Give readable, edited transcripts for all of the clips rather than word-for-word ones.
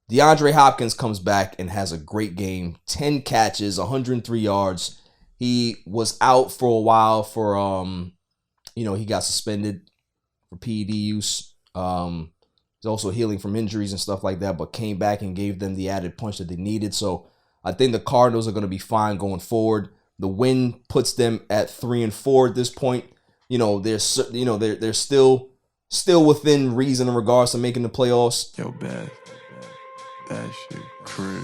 DeAndre Hopkins comes back and has a great game. 10 catches, 103 yards. He was out for a while for, he got suspended for PED use. He's also healing from injuries and stuff like that, but came back and gave them the added punch that they needed. So I think the Cardinals are going to be fine going forward. The win puts them at 3-4 at this point. They're still within reason in regards to making the playoffs. Yo, bad. That shit crazy.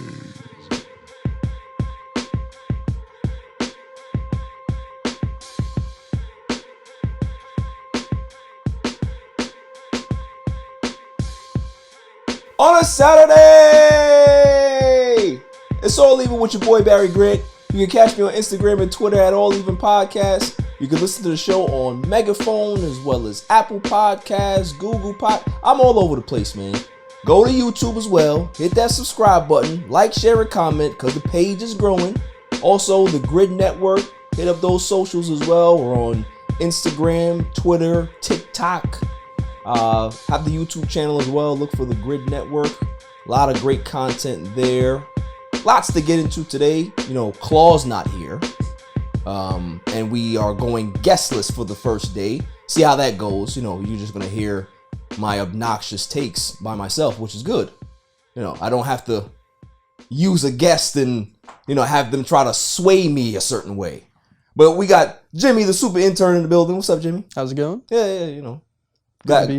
On a Saturday, it's All Even with your boy Barry Grant. You can catch me on Instagram and Twitter at All Even Podcast. You can listen to the show on Megaphone as well as Apple Podcasts, Google I'm all over the place, man. Go to YouTube as well. Hit that subscribe button. Like, share, and comment because the page is growing. Also, the Grid Network. Hit up those socials as well. We're on Instagram, Twitter, TikTok. Have the YouTube channel as well. Look for the Grid Network. A lot of great content there. Lots to get into today. Claw's not here. And we are going guestless for the first day. See how that goes. You're just going to hear my obnoxious takes by myself, which is good. I don't have to use a guest and, have them try to sway me a certain way. But we got Jimmy, the super intern, in the building. What's up, Jimmy? How's it going? Yeah.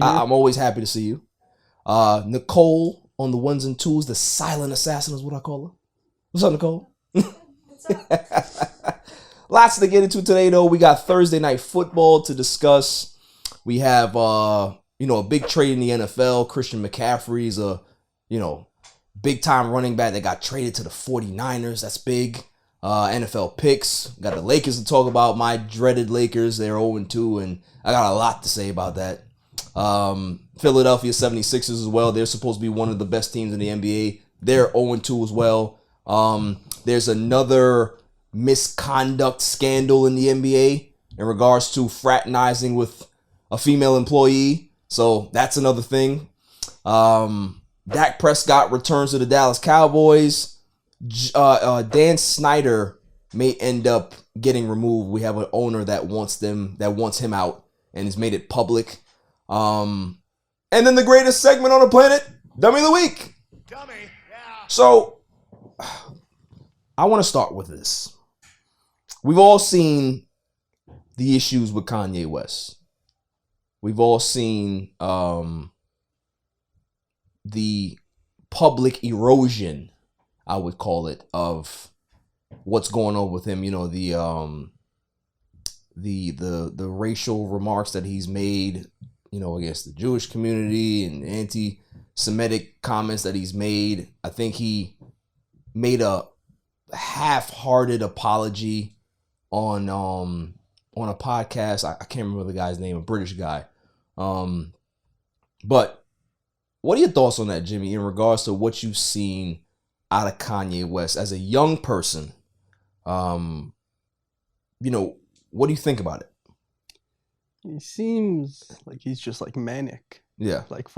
I'm always happy to see you. Nicole on the ones and twos, the silent assassin is what I call her. What's up, Nicole? Lots to get into today, though. We got Thursday night football to discuss. We have, a big trade in the NFL. Christian McCaffrey's a, big time running back that got traded to the 49ers. That's big. NFL picks. Got the Lakers to talk about. My dreaded Lakers. They're 0-2, and I got a lot to say about that. Philadelphia 76ers as well. They're supposed to be one of the best teams in the NBA. They're 0-2 as well. There's another misconduct scandal in the NBA in regards to fraternizing with a female employee. So that's another thing. Dak Prescott returns to the Dallas Cowboys. Dan Snyder may end up getting removed. We have an owner that wants him out and has made it public. And then the greatest segment on the planet, Dummy of the Week. Dummy, yeah. So I want to start with this. We've all seen the issues with Kanye West. We've all seen the public erosion, I would call it, of what's going on with him. The racial remarks that he's made, against the Jewish community and anti-Semitic comments that he's made. I think he made a half-hearted apology on a podcast. I can't remember the guy's name, a British guy. But what are your thoughts on that, Jimmy, in regards to what you've seen out of Kanye West as a young person? What do you think about it? He seems like he's just manic. Yeah. That's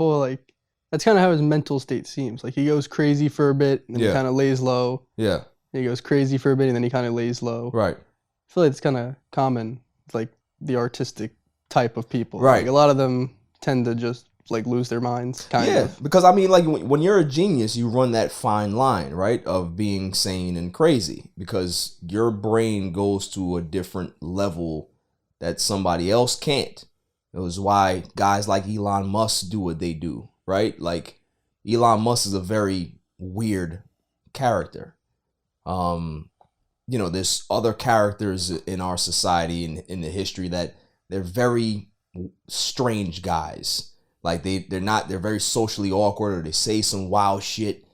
kind of how his mental state seems. He goes crazy for a bit and then he kind of lays low. Yeah. He goes crazy for a bit and then he kind of lays low. Right. I feel like it's kind of common. It's the artistic type of people. Right. A lot of them tend to just lose their minds. Kind of. Because when you're a genius, you run that fine line, right, of being sane and crazy, because your brain goes to a different level that somebody else can't. It was why guys like Elon Musk do what they do, right? Elon Musk is a very weird character. There's other characters in our society and in the history that they're very strange guys. They're very socially awkward, or they say some wild shit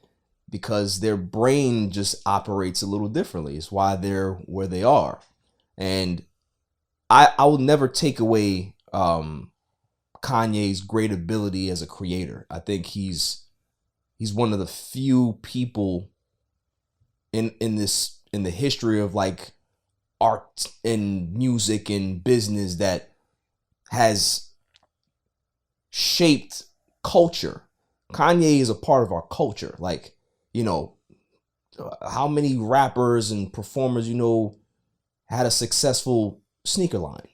because their brain just operates a little differently. It's why they're where they are. And I will never take away Kanye's great ability as a creator. I think he's one of the few people in the history of art and music and business that has shaped culture Kanye is a part of our culture. Like, you know, how many rappers and performers, you know, had a successful sneaker line?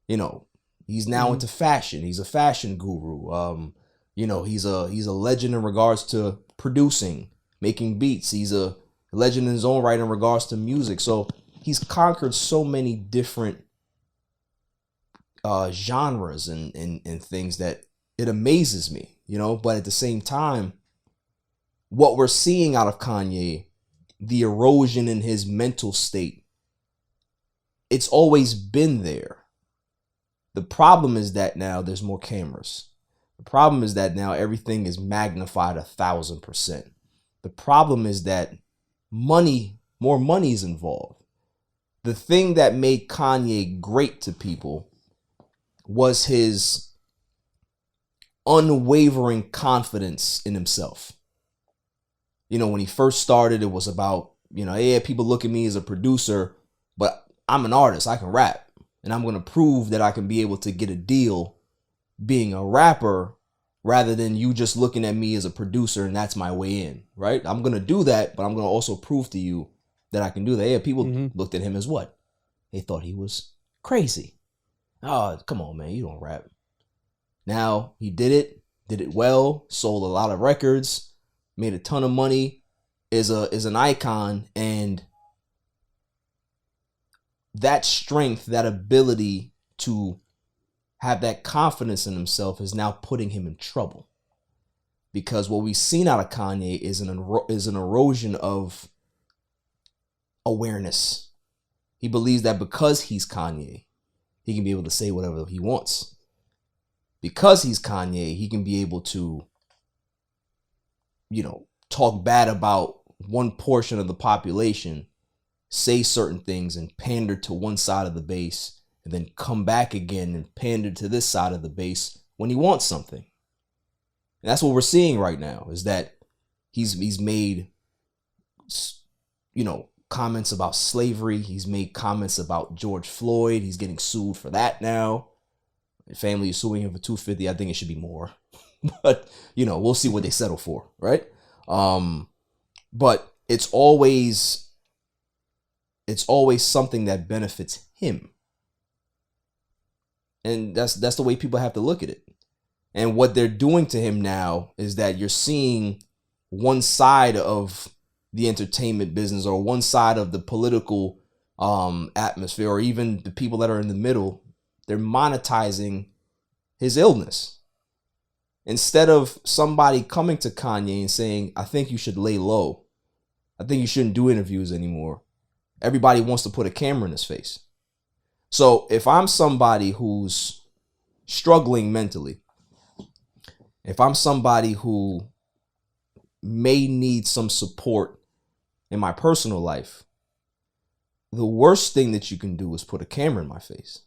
You know, he's now into fashion. He's a fashion guru. You know, he's a legend in regards to producing, making beats. He's a legend in his own right in regards to music. So he's conquered so many different genres and things that it amazes me, you know. But at the same time, what we're seeing out of Kanye, the erosion in his mental state, it's always been there. The problem is that now there's more cameras. The problem is that now everything is magnified 1,000%. The problem is that more money is involved. The thing that made Kanye great to people was his unwavering confidence in himself. You know, when he first started, it was about, you know, yeah, people look at me as a producer, but I'm an artist. I can rap. And I'm going to prove that I can be able to get a deal being a rapper rather than you just looking at me as a producer and that's my way in, right? I'm going to do that, but I'm going to also prove to you that I can do that. Yeah, people looked at him as what? They thought he was crazy. Oh, come on, man. You don't rap. Now he did it well, sold a lot of records, made a ton of money, is an icon, and that strength, that ability to have that confidence in himself is now putting him in trouble. Because what we've seen out of Kanye is an erosion of awareness. He believes that because he's Kanye, he can be able to say whatever he wants. Because he's Kanye, he can be able to, you know, talk bad about one portion of the population, say certain things and pander to one side of the base, and then come back again and pander to this side of the base when he wants something. And that's what we're seeing right now, is that he's made, you know, comments about slavery. He's made comments about George Floyd. He's getting sued for that now. The family is suing him for $250. I think it should be more. But, you know, we'll see what they settle for, right? But it's always something that benefits him. And that's the way people have to look at it. And what they're doing to him now is that you're seeing one side of the entertainment business or one side of the political atmosphere, or even the people that are in the middle. They're monetizing his illness. Instead of somebody coming to Kanye and saying, I think you should lay low. I think you shouldn't do interviews anymore. Everybody wants to put a camera in his face. So if I'm somebody who's struggling mentally, if I'm somebody who may need some support in my personal life, the worst thing that you can do is put a camera in my face.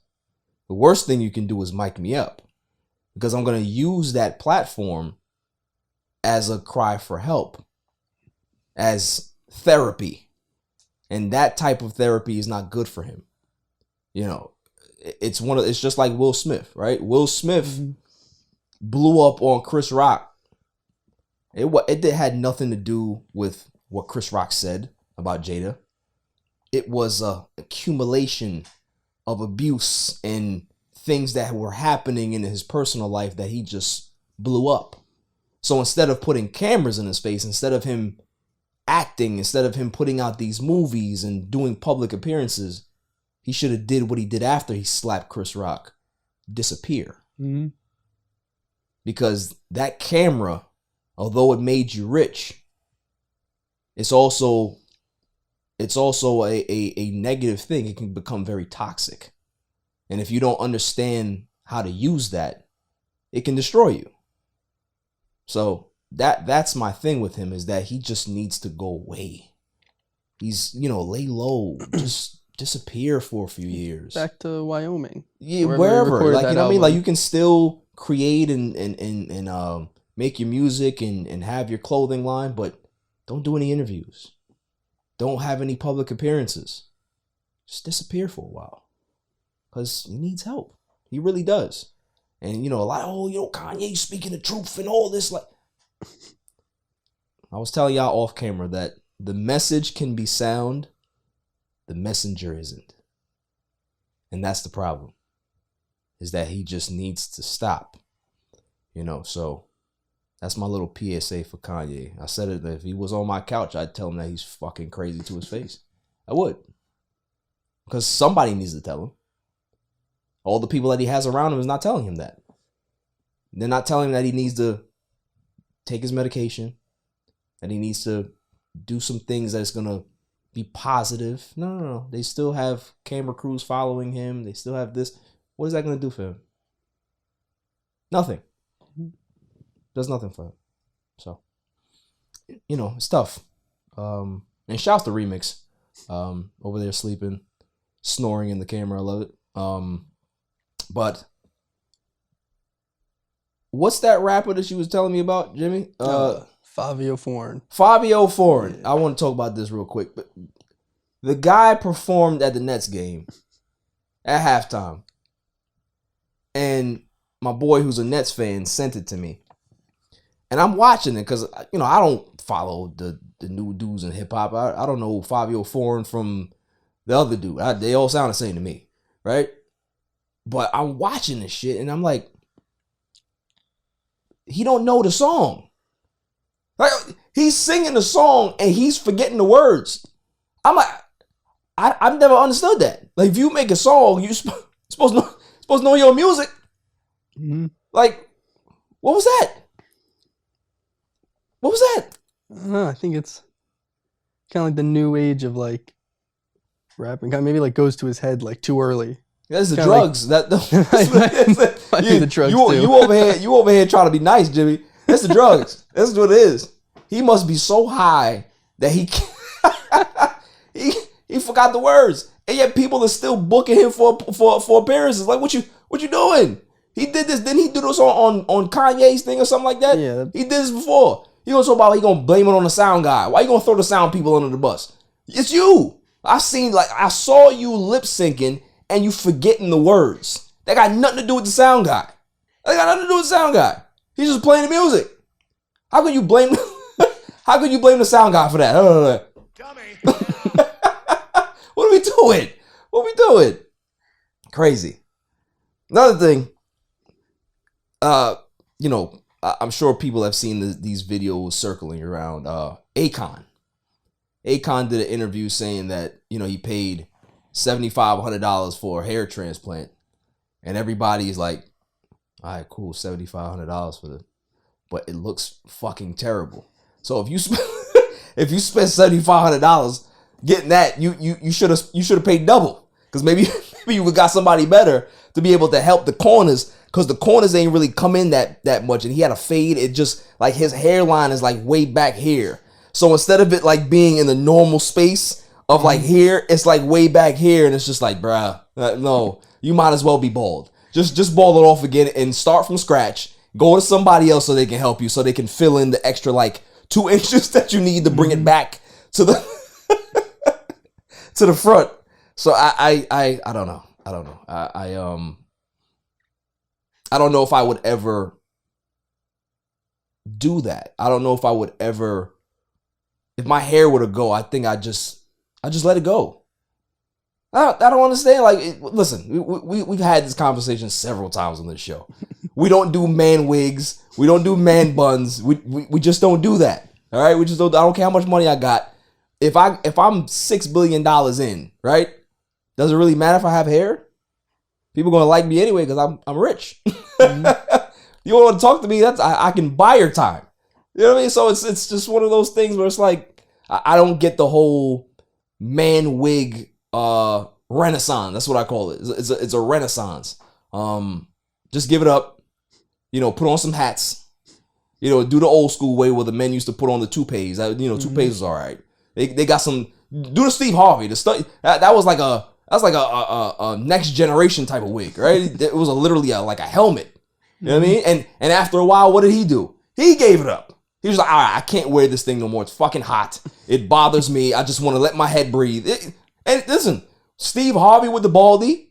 The worst thing you can do is mic me up, because I'm going to use that platform as a cry for help, as therapy. And that type of therapy is not good for him. You know, it's just like Will Smith, right? Will Smith blew up on Chris Rock. It had nothing to do with what Chris Rock said about Jada. It was a accumulation of abuse and things that were happening in his personal life that he just blew up. So instead of putting cameras in his face, instead of him acting, instead of him putting out these movies and doing public appearances, he should have did what he did after he slapped Chris Rock. Disappear. Because that camera, although it made you rich, it's also a negative thing. It can become very toxic. And if you don't understand how to use that, it can destroy you. So that's my thing with him, is that he just needs to go away. He's, you know, lay low, just disappear for a few years. Back to Wyoming. Yeah, wherever. Like, you know what I mean? Like, you can still create and make your music and have your clothing line, but don't do any interviews. Don't have any public appearances. Just disappear for a while. Because he needs help. He really does. And, you know, a lot of, Kanye speaking the truth and all this. Like, I was telling y'all off camera that the message can be sound, the messenger isn't. And that's the problem, is that he just needs to stop. You know, so that's my little PSA for Kanye. I said it, that if he was on my couch, I'd tell him that he's fucking crazy to his face. I would. Because somebody needs to tell him. All the people that he has around him is not telling him that. They're not telling him that he needs to take his medication, that he needs to do some things that's going to be positive. No. They still have camera crews following him. They still have this. What is that going to do for him? Nothing. Does nothing for him. So, you know, it's tough. And shout out the Remix. Over there sleeping, snoring in the camera. I love it. But what's that rapper that you was telling me about, Jimmy? Favio Foreign. Favio Foreign. I want to talk about this real quick. But the guy performed at the Nets game at halftime. And my boy, who's a Nets fan, sent it to me. And I'm watching it because, you know, I don't follow the new dudes in hip hop. I don't know Favio Foreign from the other dude. They all sound the same to me, right? But I'm watching this shit and I'm like, he don't know the song. Like, he's singing the song and he's forgetting the words. I'm like, I've never understood that. Like, if you make a song, you're supposed to know your music. Mm-hmm. Like, what was that? What was that? I think it's kind of like the new age of like rapping. Kind of maybe like goes to his head like too early. That's the drugs. Like, The drugs. You over here trying to be nice, Jimmy. That's the drugs. That's what it is. He must be so high that he forgot the words, and yet people are still booking him for appearances. Like, what you doing? He did this. Didn't he do this on Kanye's thing or something like that? Yeah. He did this before. You gonna talk about he gonna blame it on the sound guy? Why you gonna throw the sound people under the bus? It's you. I saw you lip syncing and you forgetting the words. That got nothing to do with the sound guy. He's just playing the music. How can you blame the sound guy for that? Dummy. What are we doing? Crazy. Another thing, you know, I'm sure people have seen these videos circling around. Akon did an interview saying that, you know, he paid $7,500 for a hair transplant, and everybody's like, all right, cool, $7,500 for but it looks fucking terrible. So if you if you spend $7,500 getting that, you should have paid double, because maybe you would got somebody better to be able to help the corners, because the corners ain't really come in that much, and he had a fade. It just like his hairline is like way back here. So instead of it like being in the normal space of like here, it's like way back here, and it's just like, bruh, no, you might as well be bald. Just bald it off again and start from scratch. Go to somebody else so they can help you, so they can fill in the extra like 2 inches that you need to bring it back to the to the front. So I don't know. I don't know if I would ever do that. I don't know if I would ever, if my hair were to go, I think I just let it go. I don't understand. Like, listen, we've had this conversation several times on this show. We don't do man wigs. We don't do man buns. We just don't do that. All right. We just don't. I don't care how much money I got. If I'm $6 billion in, right? Does it really matter if I have hair? People gonna like me anyway because I'm rich. Mm-hmm. You want to talk to me? I can buy your time. You know what I mean? So it's just one of those things where it's like I don't get the whole man wig renaissance. That's what I call it. It's a renaissance. Just give it up. You know, put on some hats. You know, do the old school way where the men used to put on the toupees. Toupees was all right. They got some. Do the Steve Harvey. The stuff that was like a next generation type of wig, right? It was literally like a helmet. You know what I mean? And after a while, what did he do? He gave it up. He was like, all right, I can't wear this thing no more. It's fucking hot. It bothers me. I just want to let my head breathe. And listen, Steve Harvey with the baldy,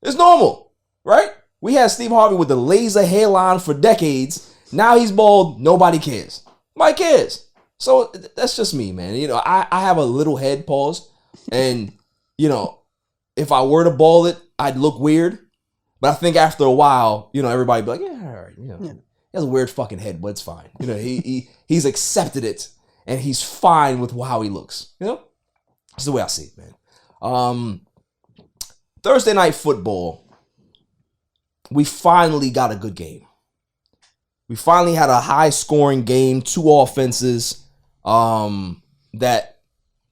it's normal, right? We had Steve Harvey with the laser hairline for decades, Now he's bald. Nobody cares. Nobody cares. So that's just me, man. You know, I have a little head, pause. And, you know, if I were to bald it, I'd look weird. But I think after a while, you know, everybody be like, yeah, all right. You know, he has a weird fucking head, but it's fine. You know, he's accepted it. And he's fine with how he looks. You know? That's the way I see it, man. Thursday night football. We finally got a good game. We finally had a high-scoring game, 2 offenses that,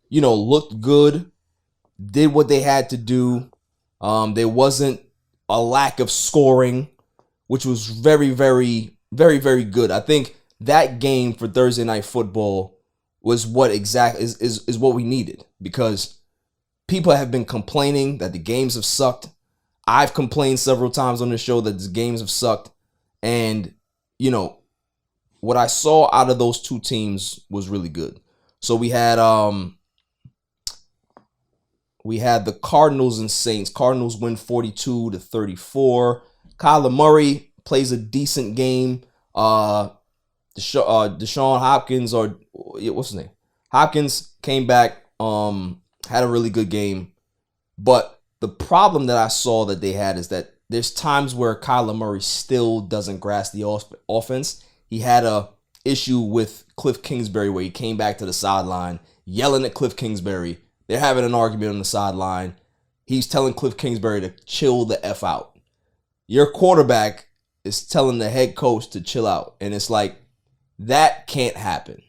you know, looked good, did what they had to do. There wasn't a lack of scoring, which was very, very, very, very good. I think that game for Thursday night football was what exactly is what we needed, because people have been complaining that the games have sucked. I've complained several times on the show that the games have sucked, and you know, what I saw out of those two teams was really good. So we had the Cardinals and Saints. Cardinals win 42-34. Kyler Murray plays a decent game. Deshaun Hopkins, or what's his name? Hopkins came back, had a really good game. But the problem that I saw that they had is that there's times where Kyler Murray still doesn't grasp the offense. He had a issue with Cliff Kingsbury where he came back to the sideline yelling at Cliff Kingsbury. They're having an argument on the sideline. He's telling Cliff Kingsbury to chill the F out. Your quarterback is telling the head coach to chill out. And it's like, that can't happen.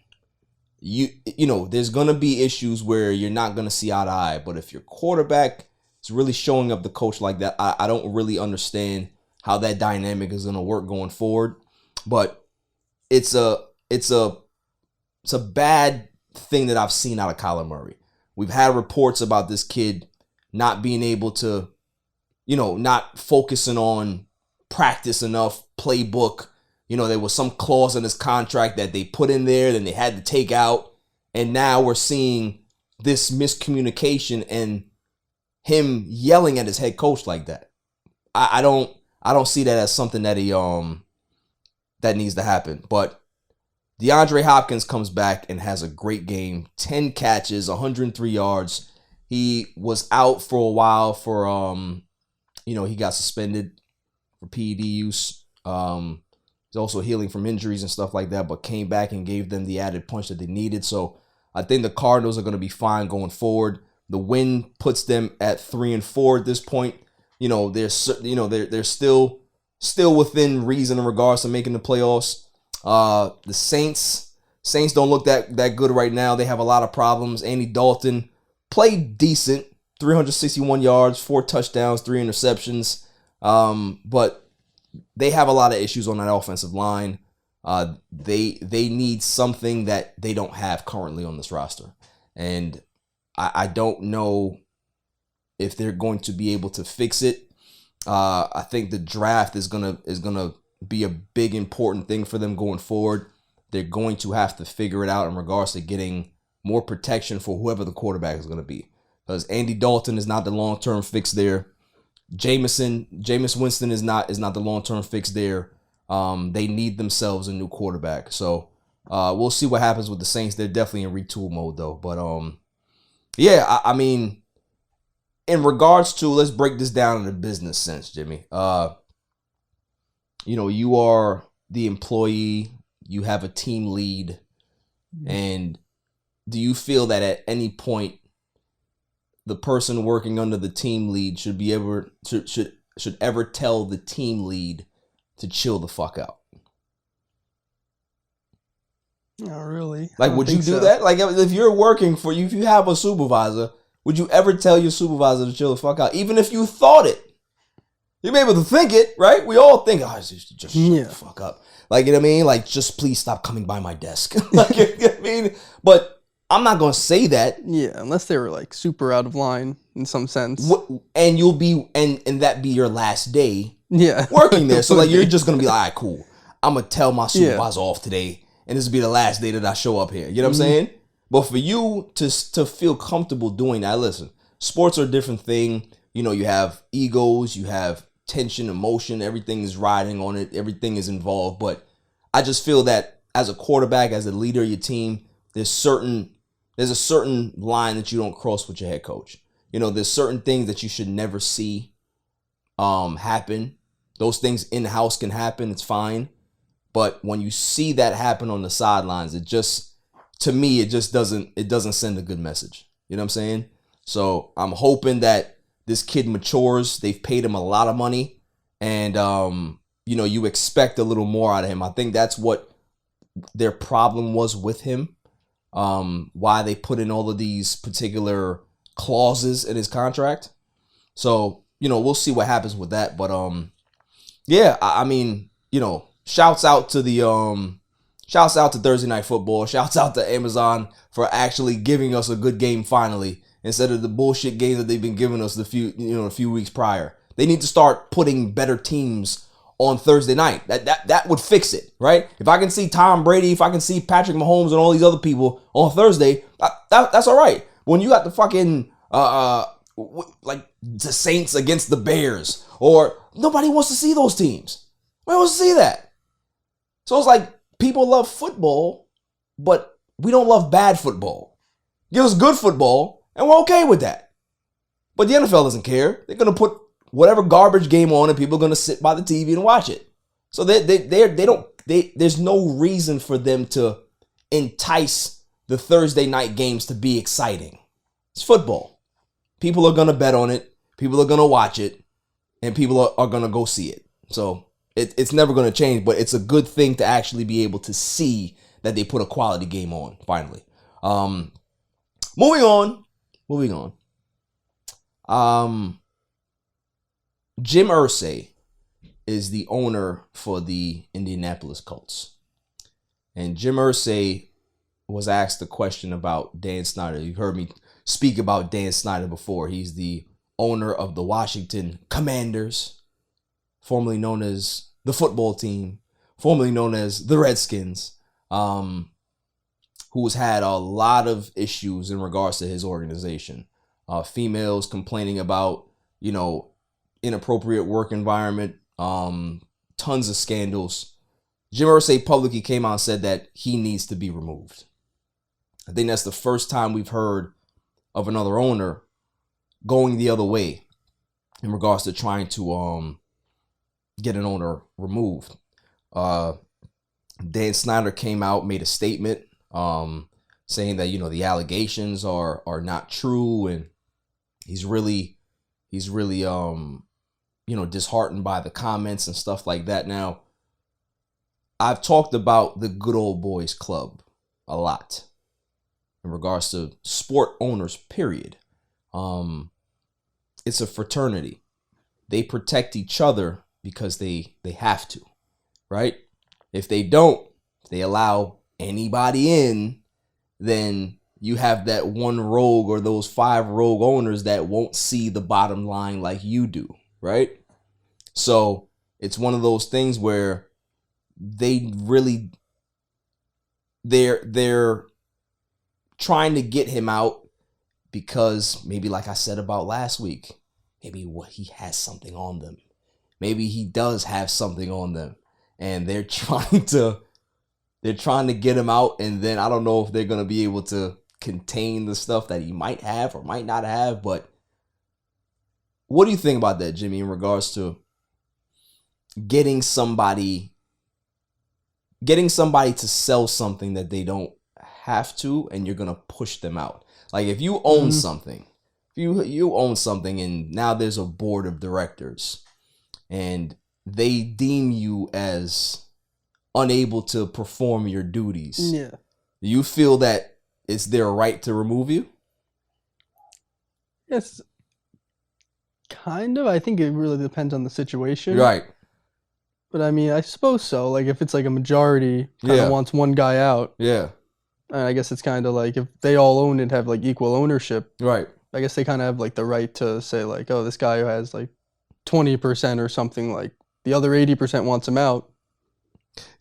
You know, there's going to be issues where you're not going to see eye to eye. But if your quarterback is really showing up the coach like that, I don't really understand how that dynamic is going to work going forward. But it's a bad thing that I've seen out of Kyler Murray. We've had reports about this kid not being able to, you know, not focusing on practice enough, playbook. You know, there was some clause in his contract that they put in there, then they had to take out. And now we're seeing this miscommunication and him yelling at his head coach like that. I don't see that as something that that needs to happen. But DeAndre Hopkins comes back and has a great game. 10 catches, 103 yards. He was out for a while for he got suspended for PED use. He's also healing from injuries and stuff like that, but came back and gave them the added punch that they needed. So I think the Cardinals are going to be fine going forward. The win puts them at 3-4 at this point. You know, they're still within reason in regards to making the playoffs. The Saints don't look that good right now. They have a lot of problems. Andy Dalton played decent, 361 yards, 4 touchdowns, 3 interceptions. But they have a lot of issues on that offensive line. They need something that they don't have currently on this roster. And I don't know if they're going to be able to fix it. I think the draft is gonna be a big important thing for them going forward. They're going to have to figure it out in regards to getting more protection for whoever the quarterback is going to be. Because Andy Dalton is not the long-term fix there. Jameis Winston is not the long-term fix there. They need themselves a new quarterback. So we'll see what happens with the Saints. They're definitely in retool mode though. But I mean, in regards to, let's break this down in a business sense, Jimmy. You are the employee, you have a team lead, and do you feel that at any point the person working under the team lead should ever tell the team lead to chill the fuck out? Not really. Like, would you do that? Like, if you're working if you have a supervisor, would you ever tell your supervisor to chill the fuck out, even if you thought it? You'd be able to think it, right? We all think, just shut the fuck up. Like, you know what I mean? Like, just please stop coming by my desk. Like, you know what I mean? But I'm not going to say that. Yeah, unless they were, like, super out of line in some sense. And you'll be, and that be your last day working there. So, like, you're just going to be like, all right, cool. I'm going to tell my supervisor off today, and this will be the last day that I show up here. You know what I'm saying? But for you to feel comfortable doing that, listen, sports are a different thing. You know, you have egos, you have tension, emotion, everything is riding on it, everything is involved. But I just feel that as a quarterback, as a leader of your team, there's a certain line that you don't cross with your head coach. You know, there's certain things that you should never see happen. Those things in-house can happen. It's fine. But when you see that happen on the sidelines, it just doesn't send a good message. You know what I'm saying? So I'm hoping that this kid matures. They've paid him a lot of money, and you expect a little more out of him. I think that's what their problem was with him. Why they put in all of these particular clauses in his contract. So, we'll see what happens with that. But I mean, shouts out to Thursday Night Football. Shouts out to Amazon for actually giving us a good game finally, instead of the bullshit games that they've been giving us a few weeks prior. They need to start putting better teams on Thursday night. That would fix it, right? If I can see Tom Brady, if I can see Patrick Mahomes and all these other people on Thursday, that's all right. When you got the fucking like the Saints against the Bears, or nobody wants to see those teams. Nobody wants to see that. So it's like people love football, but we don't love bad football. Give us good football, and we're okay with that. But the NFL doesn't care. They're gonna put whatever garbage game on, and people are gonna sit by the TV and watch it. So there's no reason for them to entice the Thursday night games to be exciting. It's football. People are gonna bet on it. People are gonna watch it, and people are gonna go see it. So it's never gonna change. But it's a good thing to actually be able to see that they put a quality game on finally. Moving on. Jim IRSAY is the owner for the Indianapolis Colts. And Jim IRSAY was asked a question about Dan Snyder. You've heard me speak about Dan Snyder before. He's the owner of the Washington Commanders, formerly known as the football team, formerly known as the Redskins, who's had a lot of issues in regards to his organization. Females complaining about, inappropriate work environment, tons of scandals. Jim IRSAY publicly came out and said that he needs to be removed. I think that's the first time we've heard of another owner going the other way in regards to trying to get an owner removed. Dan Snyder came out, made a statement saying that, the allegations are not true, and he's really disheartened by the comments and stuff like that. Now, I've talked about the Good Old Boys Club a lot in regards to sport owners, period. It's a fraternity. They protect each other because they have to, right? If they don't, if they allow anybody in, then you have that one rogue or those 5 rogue owners that won't see the bottom line like you do, right? So it's one of those things where they're trying to get him out because maybe, like I said about last week, maybe he has something on them. Maybe he does have something on them, and they're trying to get him out. And then I don't know if they're going to be able to contain the stuff that he might have or might not have. But what do you think about that, Jimmy, in regards to getting somebody to sell something that they don't have to, and you're going to push them out? Like, if you own something, you own something, and now there's a board of directors, and they deem you as unable to perform your duties. Yeah. Do you feel that it's their right to remove you? Yes. Kind of. I think it really depends on the situation. Right. But I mean, I suppose so. Like, if it's like a majority kind of wants one guy out. Yeah. I guess it's kind of like if they all own it, have like equal ownership. Right. I guess they kind of have like the right to say like, oh, this guy who has like 20% or something, like the other 80% wants him out.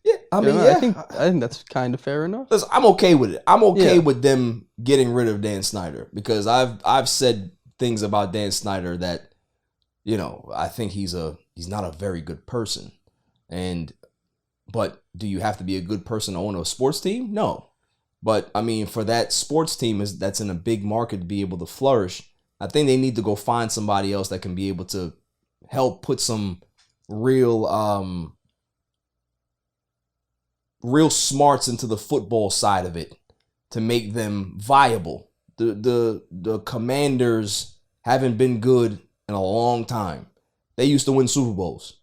Yeah, I mean, I think that's kind of fair enough. Listen, I'm okay with it. I'm okay with them getting rid of Dan Snyder, because I've said things about Dan Snyder that, I think he's not a very good person, but do you have to be a good person to own a sports team? No. But I mean, for that sports team that's in a big market to be able to flourish, I think they need to go find somebody else that can be able to help put some real smarts into the football side of it to make them viable. The Commanders haven't been good in a long time. They used to win Super Bowls.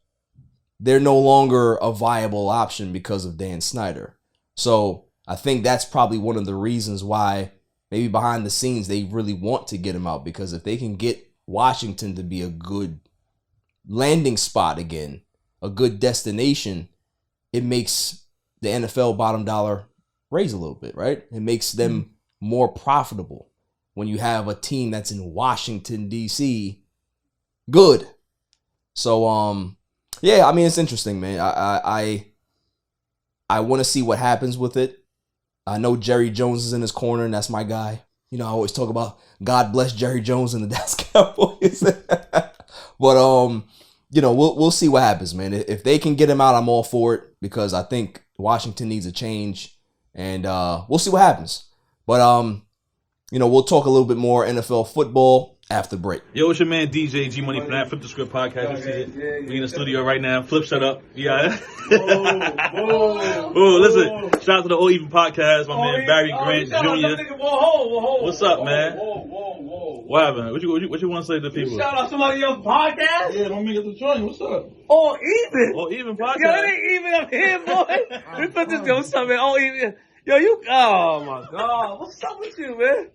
They're no longer a viable option because of Dan Snyder. So I think that's probably one of the reasons why maybe behind the scenes they really want to get him out, because if they can get Washington to be a good landing spot again, a good destination, it makes the NFL bottom dollar raise a little bit, right? It makes them more profitable when you have a team that's in Washington, D.C. good. So, yeah, I mean, it's interesting, man. I want to see what happens with it. I know Jerry Jones is in his corner, and that's my guy. You know, I always talk about God bless Jerry Jones and the Dallas Cowboys. But, you know, we'll see what happens, man. If they can get him out, I'm all for it, because I think Washington needs a change, and we'll see what happens. But, you know, we'll talk a little bit more NFL football after the break. Yo, it's your man DJ G Money from that Flip the Script podcast. You see it? We in the studio right now. Flip, shut up. Yeah. Oh, listen. Shout out to the All Even podcast. My man Barry Grant Jr. What's up, man? What happened? What you want to say to the people? Shout out somebody else's podcast. Yeah, don't make it the joint. What's up? All Even. All Even podcast. Yo, it ain't even up here, boy. We put this. Yo, what's up, man? All Even. Yo, you. Oh my God. What's up with you, man?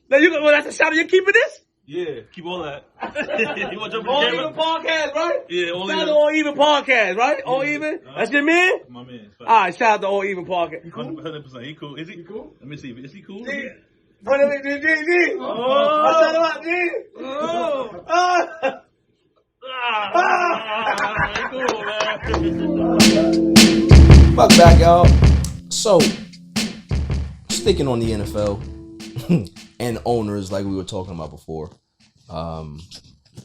Now that's a shout out. You keeping this? Yeah, keep all that. You want to jump All in the Even camera? podcast, right? Yeah, All Shout out Even. to All Even podcast, right? All Even. That's your man. My man. All right, shout out to All Even podcast. 100%. He cool. Is he cool? Let me see. Is he cool? G. What is it, G? Oh. I shout out G. He cool, man. Welcome back, y'all. So, sticking on the NFL and owners like we were talking about before,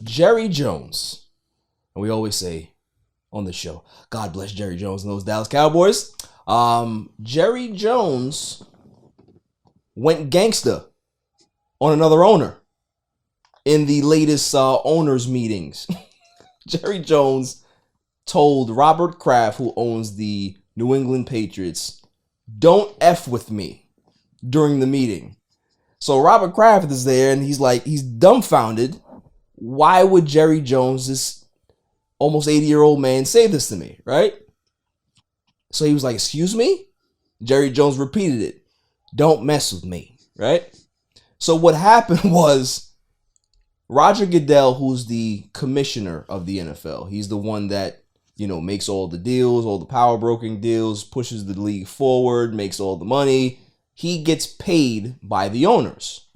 Jerry Jones, and we always say on the show, God bless Jerry Jones and those Dallas Cowboys. Jerry Jones went gangster on another owner in the latest owners meetings. Jerry Jones told Robert Kraft, who owns the New England Patriots, "Don't F with me," during the meeting. So Robert Kraft is there, and he's dumbfounded. Why would Jerry Jones, this almost 80-year-old man, say this to me, right? So he was like, "Excuse me?" Jerry Jones repeated it. "Don't mess with me," right? So what happened was Roger Goodell, who's the commissioner of the NFL, he's the one that, you know, makes all the deals, all the power broking deals, pushes the league forward, makes all the money. He gets paid by the owners.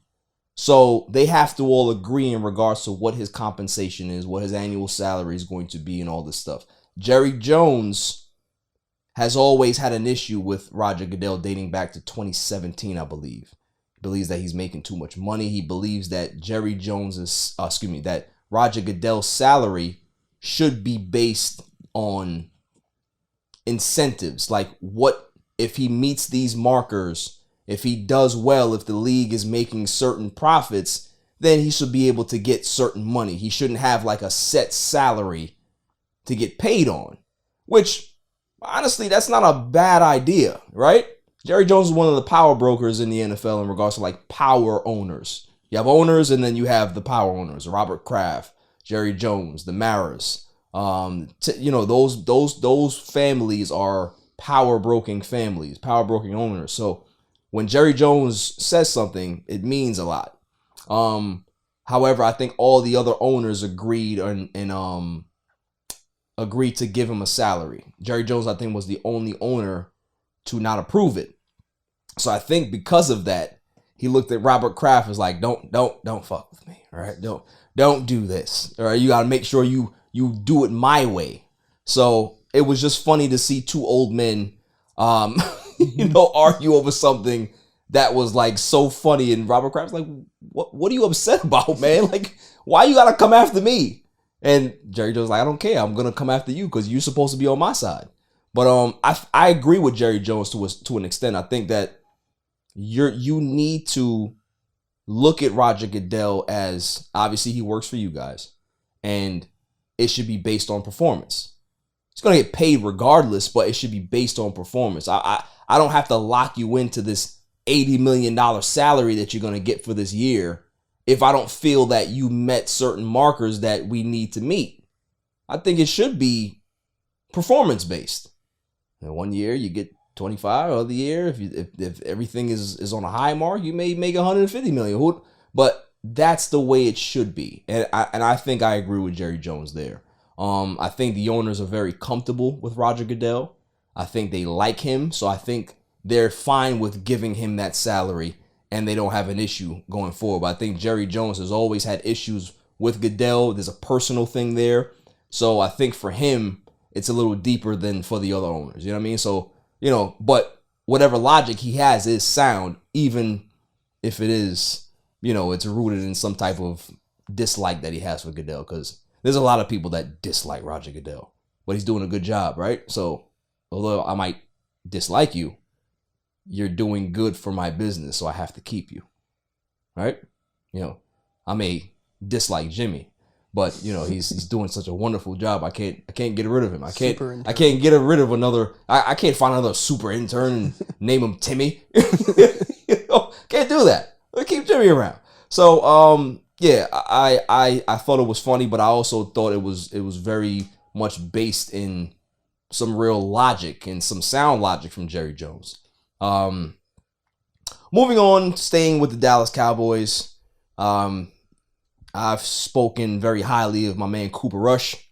So they have to all agree in regards to what his compensation is, what his annual salary is going to be, and all this stuff. Jerry Jones has always had an issue with Roger Goodell dating back to 2017, I believe. He believes that he's making too much money. He believes that that Roger Goodell's salary should be based on incentives. Like, what if he meets these markers? If he does well, if the league is making certain profits, then he should be able to get certain money. He shouldn't have like a set salary to get paid on, which honestly, that's not a bad idea, right? Jerry Jones is one of the power brokers in the NFL in regards to like power owners. You have owners, and then you have the power owners: Robert Kraft, Jerry Jones, the Maras. You know, those families are power broking families, power broking owners. So when Jerry Jones says something, it means a lot. However, I think all the other owners agreed and agreed to give him a salary. Jerry Jones, I think, was the only owner to not approve it. So I think because of that, he looked at Robert Kraft and was like, don't fuck with me. All right. Don't do this. All right. You got to make sure you do it my way. So it was just funny to see two old men, argue over something that was like so funny. And Robert Kraft's like, what are you upset about, man? Like, why you got to come after me? And Jerry Jones like, I don't care. I'm going to come after you because you're supposed to be on my side. But I agree with Jerry Jones to an extent. I think that you need to look at Roger Goodell as, obviously he works for you guys, and it should be based on performance. He's going to get paid regardless, but it should be based on performance. I don't have to lock you into this $80 million salary that you're going to get for this year if I don't feel that you met certain markers that we need to meet. I think it should be performance based. And one year you get 25, other year if everything is on a high mark, you may make 150 million. But that's the way it should be. And I think I agree with Jerry Jones there. I think the owners are very comfortable with Roger Goodell. I think they like him, so I think they're fine with giving him that salary, and they don't have an issue going forward. But I think Jerry Jones has always had issues with Goodell. There's a personal thing there. So I think for him, it's a little deeper than for the other owners. You know what I mean? So, but whatever logic he has is sound, even if it is, it's rooted in some type of dislike that he has for Goodell, because there's a lot of people that dislike Roger Goodell, but he's doing a good job, right? So although I might dislike you, you're doing good for my business, so I have to keep you, right? I may dislike Jimmy, but he's doing such a wonderful job. I can't get rid of him. I can't get rid of another. I can't find another super intern and name him Timmy. Can't do that. Let's keep Jimmy around. So yeah, I thought it was funny, but I also thought it was very much based in some real logic and some sound logic from Jerry Jones. Moving on, staying with the Dallas Cowboys. I've spoken very highly of my man Cooper Rush.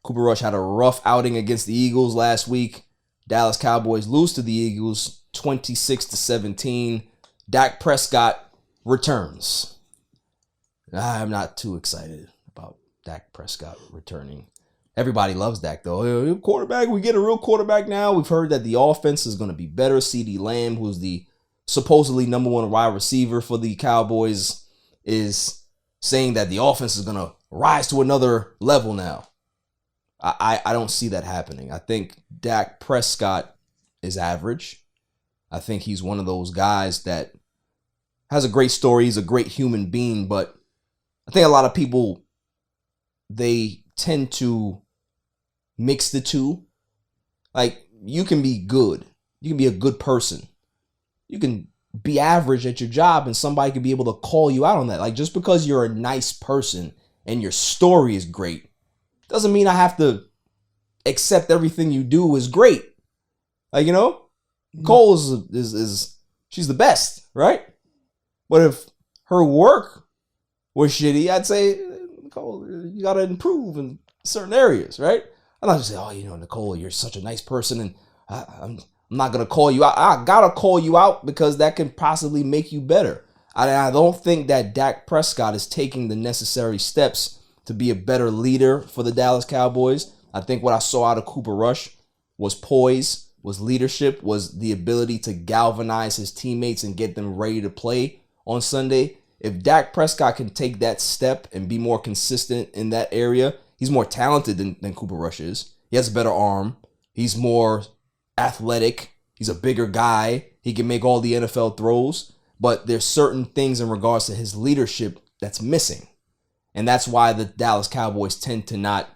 Cooper Rush had a rough outing against the Eagles last week. Dallas Cowboys lose to the Eagles 26-17. Dak Prescott returns. I'm not too excited about Dak Prescott returning. Everybody loves Dak, though. Quarterback, we get a real quarterback now. We've heard that the offense is going to be better. CeeDee Lamb, who's the supposedly number one wide receiver for the Cowboys, is saying that the offense is going to rise to another level now. I don't see that happening. I think Dak Prescott is average. I think he's one of those guys that has a great story. He's a great human being, but I think a lot of people, they tend to mix the two. Like, you can be good. You can be a good person. You can be average at your job and somebody can be able to call you out on that. Like, just because you're a nice person and your story is great doesn't mean I have to accept everything you do is great. Like, Cole is she's the best, right? But if her work was shitty, I'd say, Nicole, you got to improve in certain areas, right? I'm not just say, Nicole, you're such a nice person, and I'm not going to call you out. I got to call you out because that can possibly make you better. I don't think that Dak Prescott is taking the necessary steps to be a better leader for the Dallas Cowboys. I think what I saw out of Cooper Rush was poise, was leadership, was the ability to galvanize his teammates and get them ready to play on Sunday. If Dak Prescott can take that step and be more consistent in that area, he's more talented than Cooper Rush is. He has a better arm. He's more athletic. He's a bigger guy. He can make all the NFL throws. But there's certain things in regards to his leadership that's missing. And that's why the Dallas Cowboys tend to not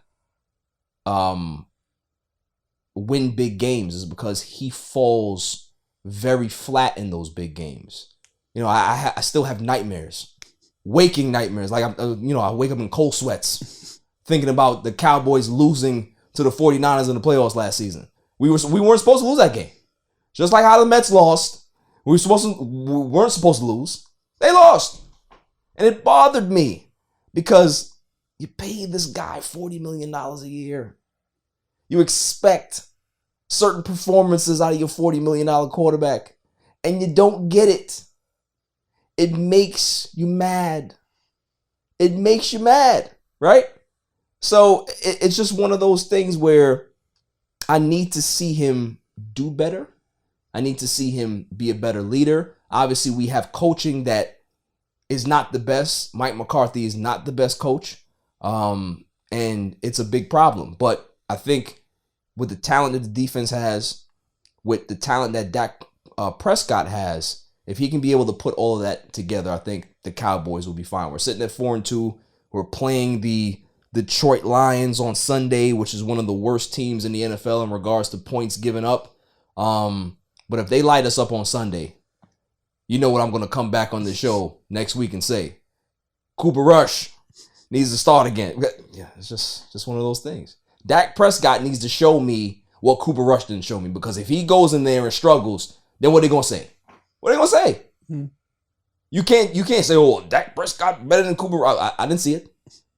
win big games, is because he falls very flat in those big games. I still have nightmares, waking nightmares. Like, I wake up in cold sweats thinking about the Cowboys losing to the 49ers in the playoffs last season. We weren't supposed to lose that game. Just like how the Mets lost. We weren't supposed to lose. They lost. And it bothered me because you pay this guy $40 million a year. You expect certain performances out of your $40 million quarterback, and you don't get it. It makes you mad. It makes you mad, right? So it's just one of those things where I need to see him do better. I need to see him be a better leader. Obviously, we have coaching that is not the best. Mike McCarthy is not the best coach. And it's a big problem. But I think with the talent that the defense has, with the talent that Dak Prescott has, if he can be able to put all of that together, I think the Cowboys will be fine. We're sitting at 4-2. We're playing the Detroit Lions on Sunday, which is one of the worst teams in the NFL in regards to points given up. But if they light us up on Sunday, you know what I'm going to come back on the show next week and say. Cooper Rush needs to start again. Yeah, it's just one of those things. Dak Prescott needs to show me what Cooper Rush didn't show me, because if he goes in there and struggles, then what are they going to say? What are they going to say? You can't say, oh, Dak Prescott better than Cooper Rush. I didn't see it.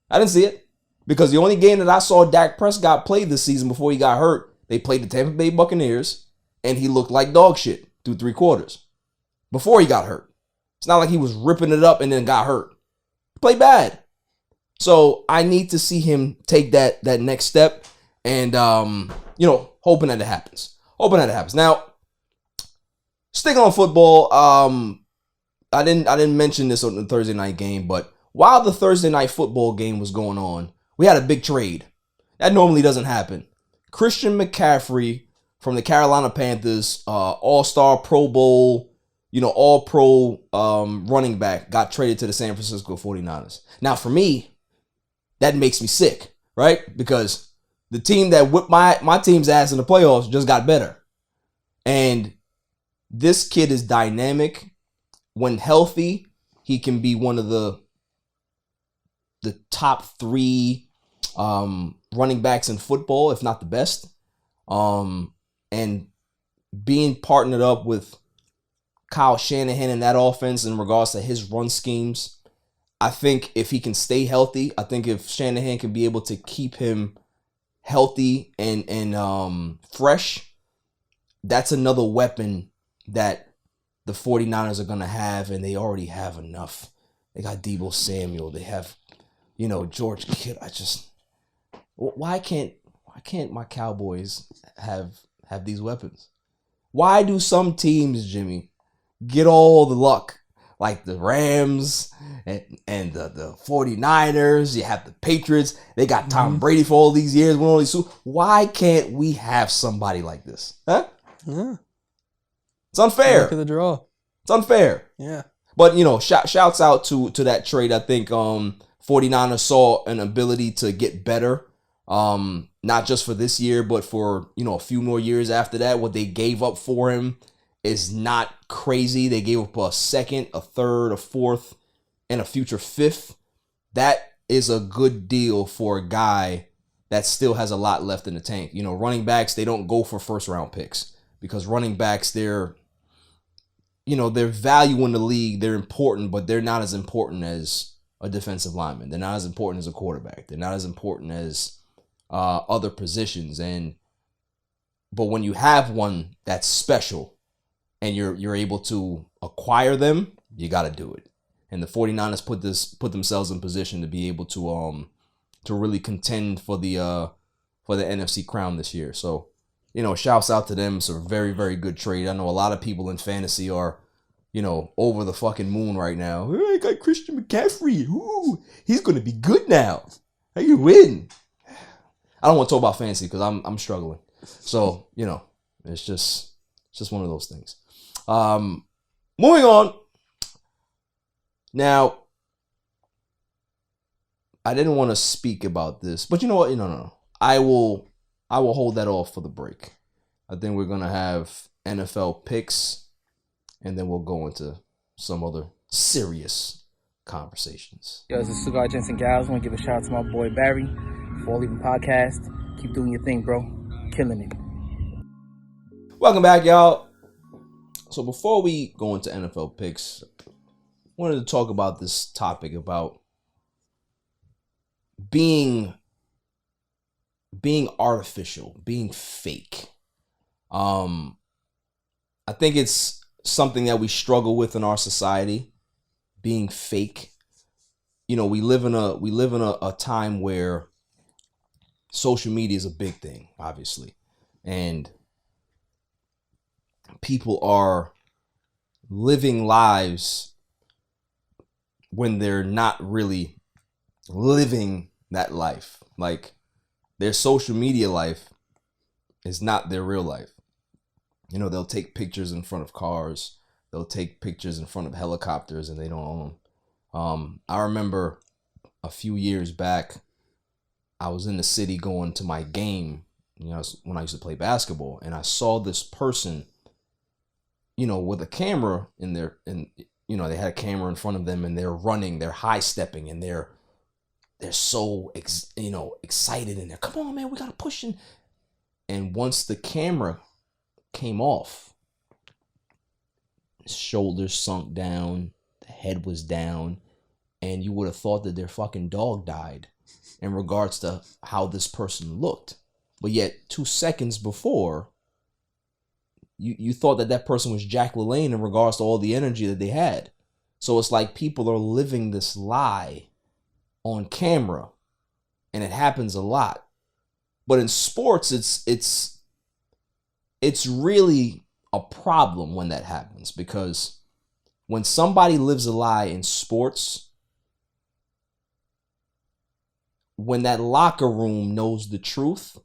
I didn't see it. Because the only game that I saw Dak Prescott play this season before he got hurt, they played the Tampa Bay Buccaneers, and he looked like dog shit through 3 quarters before he got hurt. It's not like he was ripping it up and then got hurt. He played bad. So I need to see him take that next step, and hoping that it happens. Now, sticking on football, I didn't mention this on the Thursday night game, but while the Thursday night football game was going on, we had a big trade. That normally doesn't happen. Christian McCaffrey from the Carolina Panthers, all-star Pro Bowl, all-pro running back, got traded to the San Francisco 49ers. Now, for me, that makes me sick, right? Because the team that whipped my team's ass in the playoffs just got better. And this kid is dynamic. When healthy, he can be one of the top 3 running backs in football, if not the best. And being partnered up with Kyle Shanahan in that offense in regards to his run schemes, I think if he can stay healthy, I think if Shanahan can be able to keep him healthy and fresh, that's another weapon that the 49ers are going to have, and they already have enough. They got Deebo Samuel. They have, George Kittle. Why can't my Cowboys have these weapons? Why do some teams, Jimmy, get all the luck? Like the Rams and the 49ers, you have the Patriots. They got Tom Brady for all these years. Why can't we have somebody like this? Huh? Yeah. It's unfair. Look at the draw. It's unfair. Yeah. But, shouts out to that trade. I think 49ers saw an ability to get better, not just for this year, but for, a few more years after that. What they gave up for him is not crazy. They gave up a second, a third, a fourth, and a future fifth. That is a good deal for a guy that still has a lot left in the tank. Running backs, they don't go for first round picks, because running backs, they're value in the league. They're important, but they're not as important as a defensive lineman. They're not as important as a quarterback. They're not as important as other positions. But when you have one that's special and you're able to acquire them, you got to do it. And the 49ers put themselves in position to be able to really contend for the NFC crown this year. So, shouts out to them. It's a very, very good trade. I know a lot of people in fantasy are, over the fucking moon right now. Hey, I got Christian McCaffrey. Ooh, he's going to be good now. How you win? I don't want to talk about fantasy because I'm struggling. So, it's just one of those things. Moving on. Now, I didn't want to speak about this, but you know what? No. I will hold that off for the break. I think we're going to have NFL picks, and then we'll go into some other serious conversations. Yo, this is Cigar Gents and Gals. I want to give a shout out to my boy Barry for leaving podcast. Keep doing your thing, bro. Killing it. Welcome back, y'all. So before we go into NFL picks, I wanted to talk about this topic about being artificial, being fake. I think it's something that we struggle with in our society, being fake. We live in a time where social media is a big thing, obviously, and people are living lives when they're not really living that life. Like, their social media life is not their real life. You know, they'll take pictures in front of cars. They'll take pictures in front of helicopters, and they don't own them. I remember a few years back, I was in the city going to my game, you know, when I used to play basketball, and I saw this person, you know, with a camera in their, and you know, they had a camera in front of them, and they're running, they're high stepping, and they're so excited, and they're, come on, man, we gotta push in. And once the camera came off, his shoulders sunk down, the head was down, and you would have thought that their fucking dog died in regards to how this person looked. But yet 2 seconds before, you thought that that person was Jack LaLanne in regards to all the energy that they had. So it's like people are living this lie on camera, and it happens a lot. But in sports, it's really a problem when that happens, because when somebody lives a lie in sports, when that locker room knows the truth,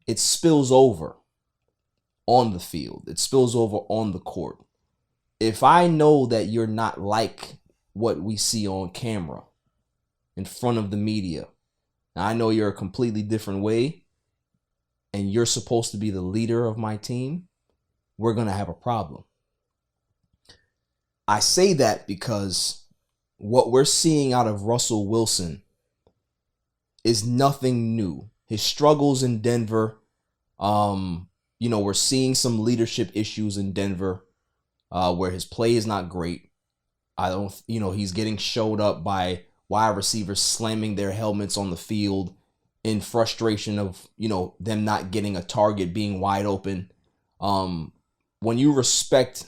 it spills over on the field. It spills over on the court. If I know that you're not like what we see on camera in front of the media, and I know you're a completely different way, and you're supposed to be the leader of my team, we're going to have a problem. I say that because what we're seeing out of Russell Wilson is nothing new. His struggles in Denver, we're seeing some leadership issues in Denver, where his play is not great. He's getting showed up by wide receivers slamming their helmets on the field in frustration of, them not getting a target, being wide open. When you respect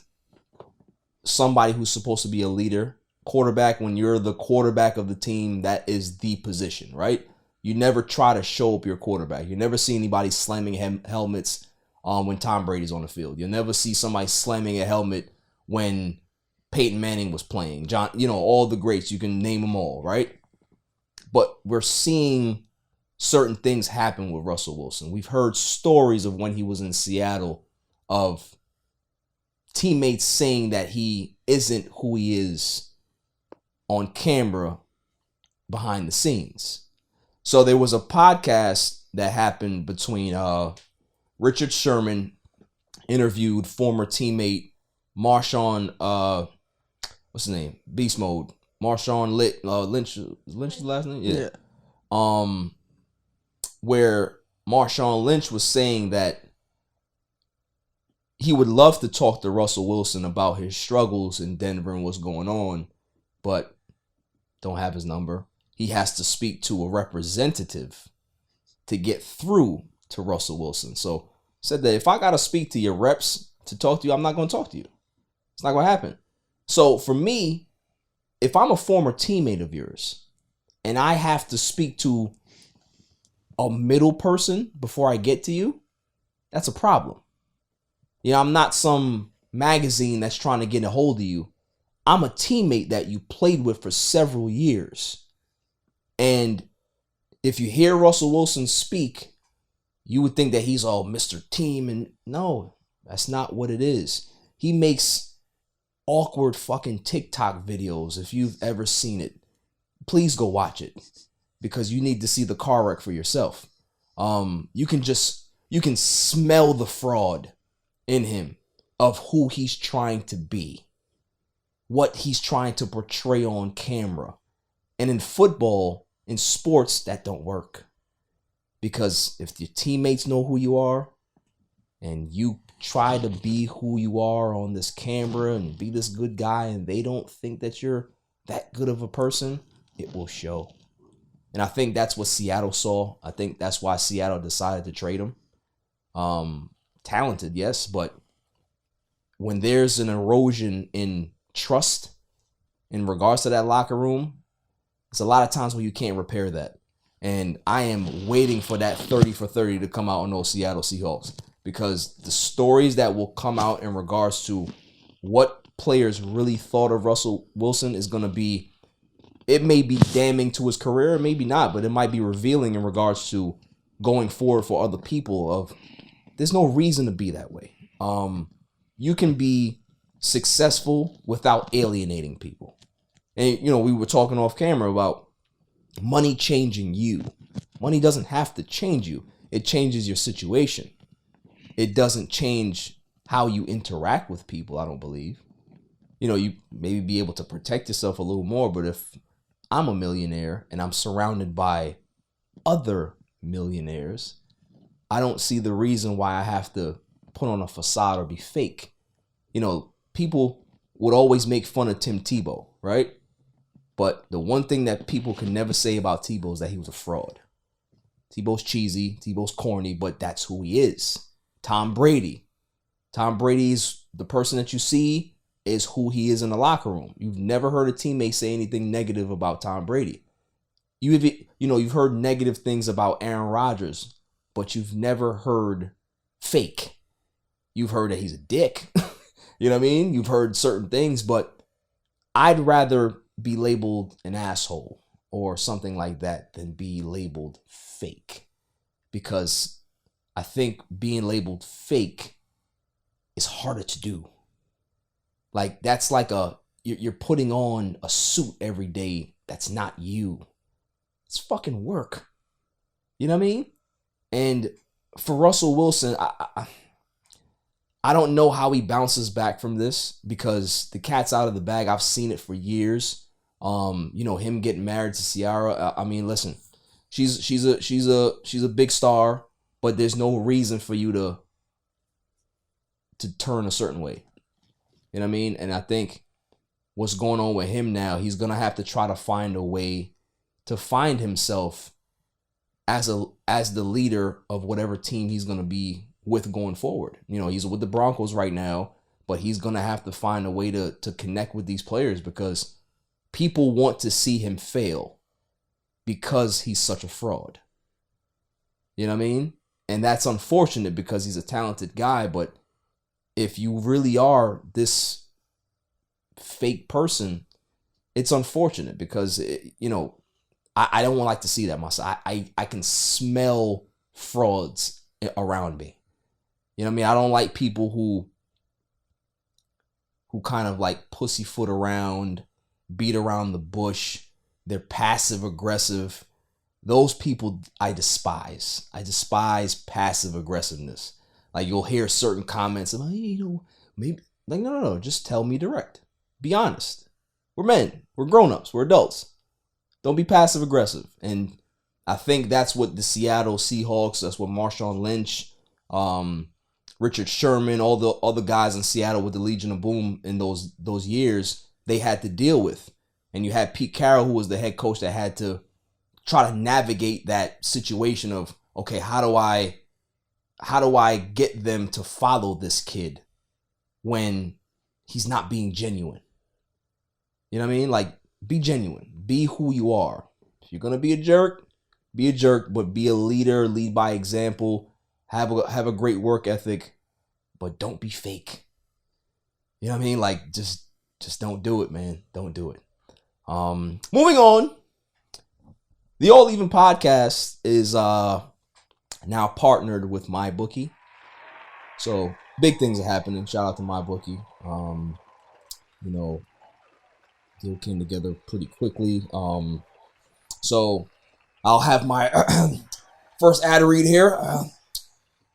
somebody who's supposed to be a leader, quarterback, when you're the quarterback of the team, that is the position, right? You never try to show up your quarterback. You never see anybody slamming helmets when Tom Brady's on the field. You'll never see somebody slamming a helmet when Peyton Manning was playing. John, all the greats, you can name them all, right? But we're seeing certain things happen with Russell Wilson. We've heard stories of when he was in Seattle of teammates saying that he isn't who he is on camera behind the scenes. So there was a podcast that happened between Richard Sherman interviewed former teammate Marshawn, what's his name? Beast Mode. Marshawn Lynch. Lynch's last name? Yeah. Where Marshawn Lynch was saying that he would love to talk to Russell Wilson about his struggles in Denver and what's going on, but don't have his number. He has to speak to a representative to get through to Russell Wilson. So said that if I got to speak to your reps to talk to you, I'm not going to talk to you. It's not going to happen. So for me, if I'm a former teammate of yours and I have to speak to a middle person before I get to you, that's a problem. I'm not some magazine that's trying to get a hold of you. I'm a teammate that you played with for several years. And if you hear Russell Wilson speak, you would think that he's all Mr. Team. And no, that's not what it is. He makes awkward fucking TikTok videos. If you've ever seen it, please go watch it, because you need to see the car wreck for yourself. You can smell the fraud in him of who he's trying to be, what he's trying to portray on camera. And in football, in sports, that don't work. Because if your teammates know who you are and you try to be who you are on this camera and be this good guy, and they don't think that you're that good of a person, it will show. And I think that's what Seattle saw. I think that's why Seattle decided to trade him. Talented, yes, but when there's an erosion in trust in regards to that locker room, it's a lot of times when you can't repair that. And I am waiting for that 30 for 30 to come out on those Seattle Seahawks, because the stories that will come out in regards to what players really thought of Russell Wilson is going to be, it may be damning to his career, maybe not, but it might be revealing in regards to going forward for other people of, there's no reason to be that way. You can be successful without alienating people. And, you know, we were talking off camera about money changing you. Money doesn't have to change you. It changes your situation. It doesn't change how you interact with people, I don't believe. You know, you maybe be able to protect yourself a little more, but if I'm a millionaire and I'm surrounded by other millionaires, I don't see the reason why I have to put on a facade or be fake. You know, people would always make fun of Tim Tebow, right? But the one thing that people can never say about Tebow is that he was a fraud. Tebow's cheesy, Tebow's corny, but that's who he is. Tom Brady. Tom Brady's the person that you see is who he is in the locker room. You've never heard a teammate say anything negative about Tom Brady. You've heard negative things about Aaron Rodgers, but you've never heard fake. You've heard that he's a dick. You know what I mean? You've heard certain things, but I'd rather be labeled an asshole or something like that than be labeled fake. Because I think being labeled fake is harder to do. Like, that's like you're putting on a suit every day that's not you. It's fucking work. You know what I mean? And for Russell Wilson, I don't know how he bounces back from this, because the cat's out of the bag. I've seen it for years. Him getting married to Ciara. I mean, listen, she's a big star, but there's no reason for you to turn a certain way. You know what I mean? And I think what's going on with him now, he's gonna have to try to find a way to find himself as the leader of whatever team he's gonna be with going forward. You know, he's with the Broncos right now, but he's gonna have to find a way to connect with these players, because people want to see him fail because he's such a fraud. You know what I mean? And that's unfortunate because he's a talented guy, but if you really are this fake person, it's unfortunate because, I don't like to see that myself. I can smell frauds around me. You know what I mean? I don't like people who kind of like pussyfoot around, beat around the bush. They're passive aggressive. Those people I despise. I despise passive aggressiveness. Like, you'll hear certain comments about, maybe, like, no, just tell me direct. Be honest. We're men. We're grown-ups. We're adults. Don't be passive aggressive. And I think that's what the Seattle Seahawks, that's what Marshawn Lynch, Richard Sherman, all the other guys in Seattle with the Legion of Boom in those years, they had to deal with. And you had Pete Carroll, who was the head coach, that had to try to navigate that situation of, okay, how do I get them to follow this kid when he's not being genuine? You know what I mean? Like, be genuine. Be who you are. If you're going to be a jerk, but be a leader, lead by example, have a great work ethic, but don't be fake. You know what I mean? Like, just don't do it, man. Don't do it. Moving on. The All Even podcast is now partnered with MyBookie. So big things are happening. Shout out to MyBookie. Deal came together pretty quickly. So I'll have my first ad read here.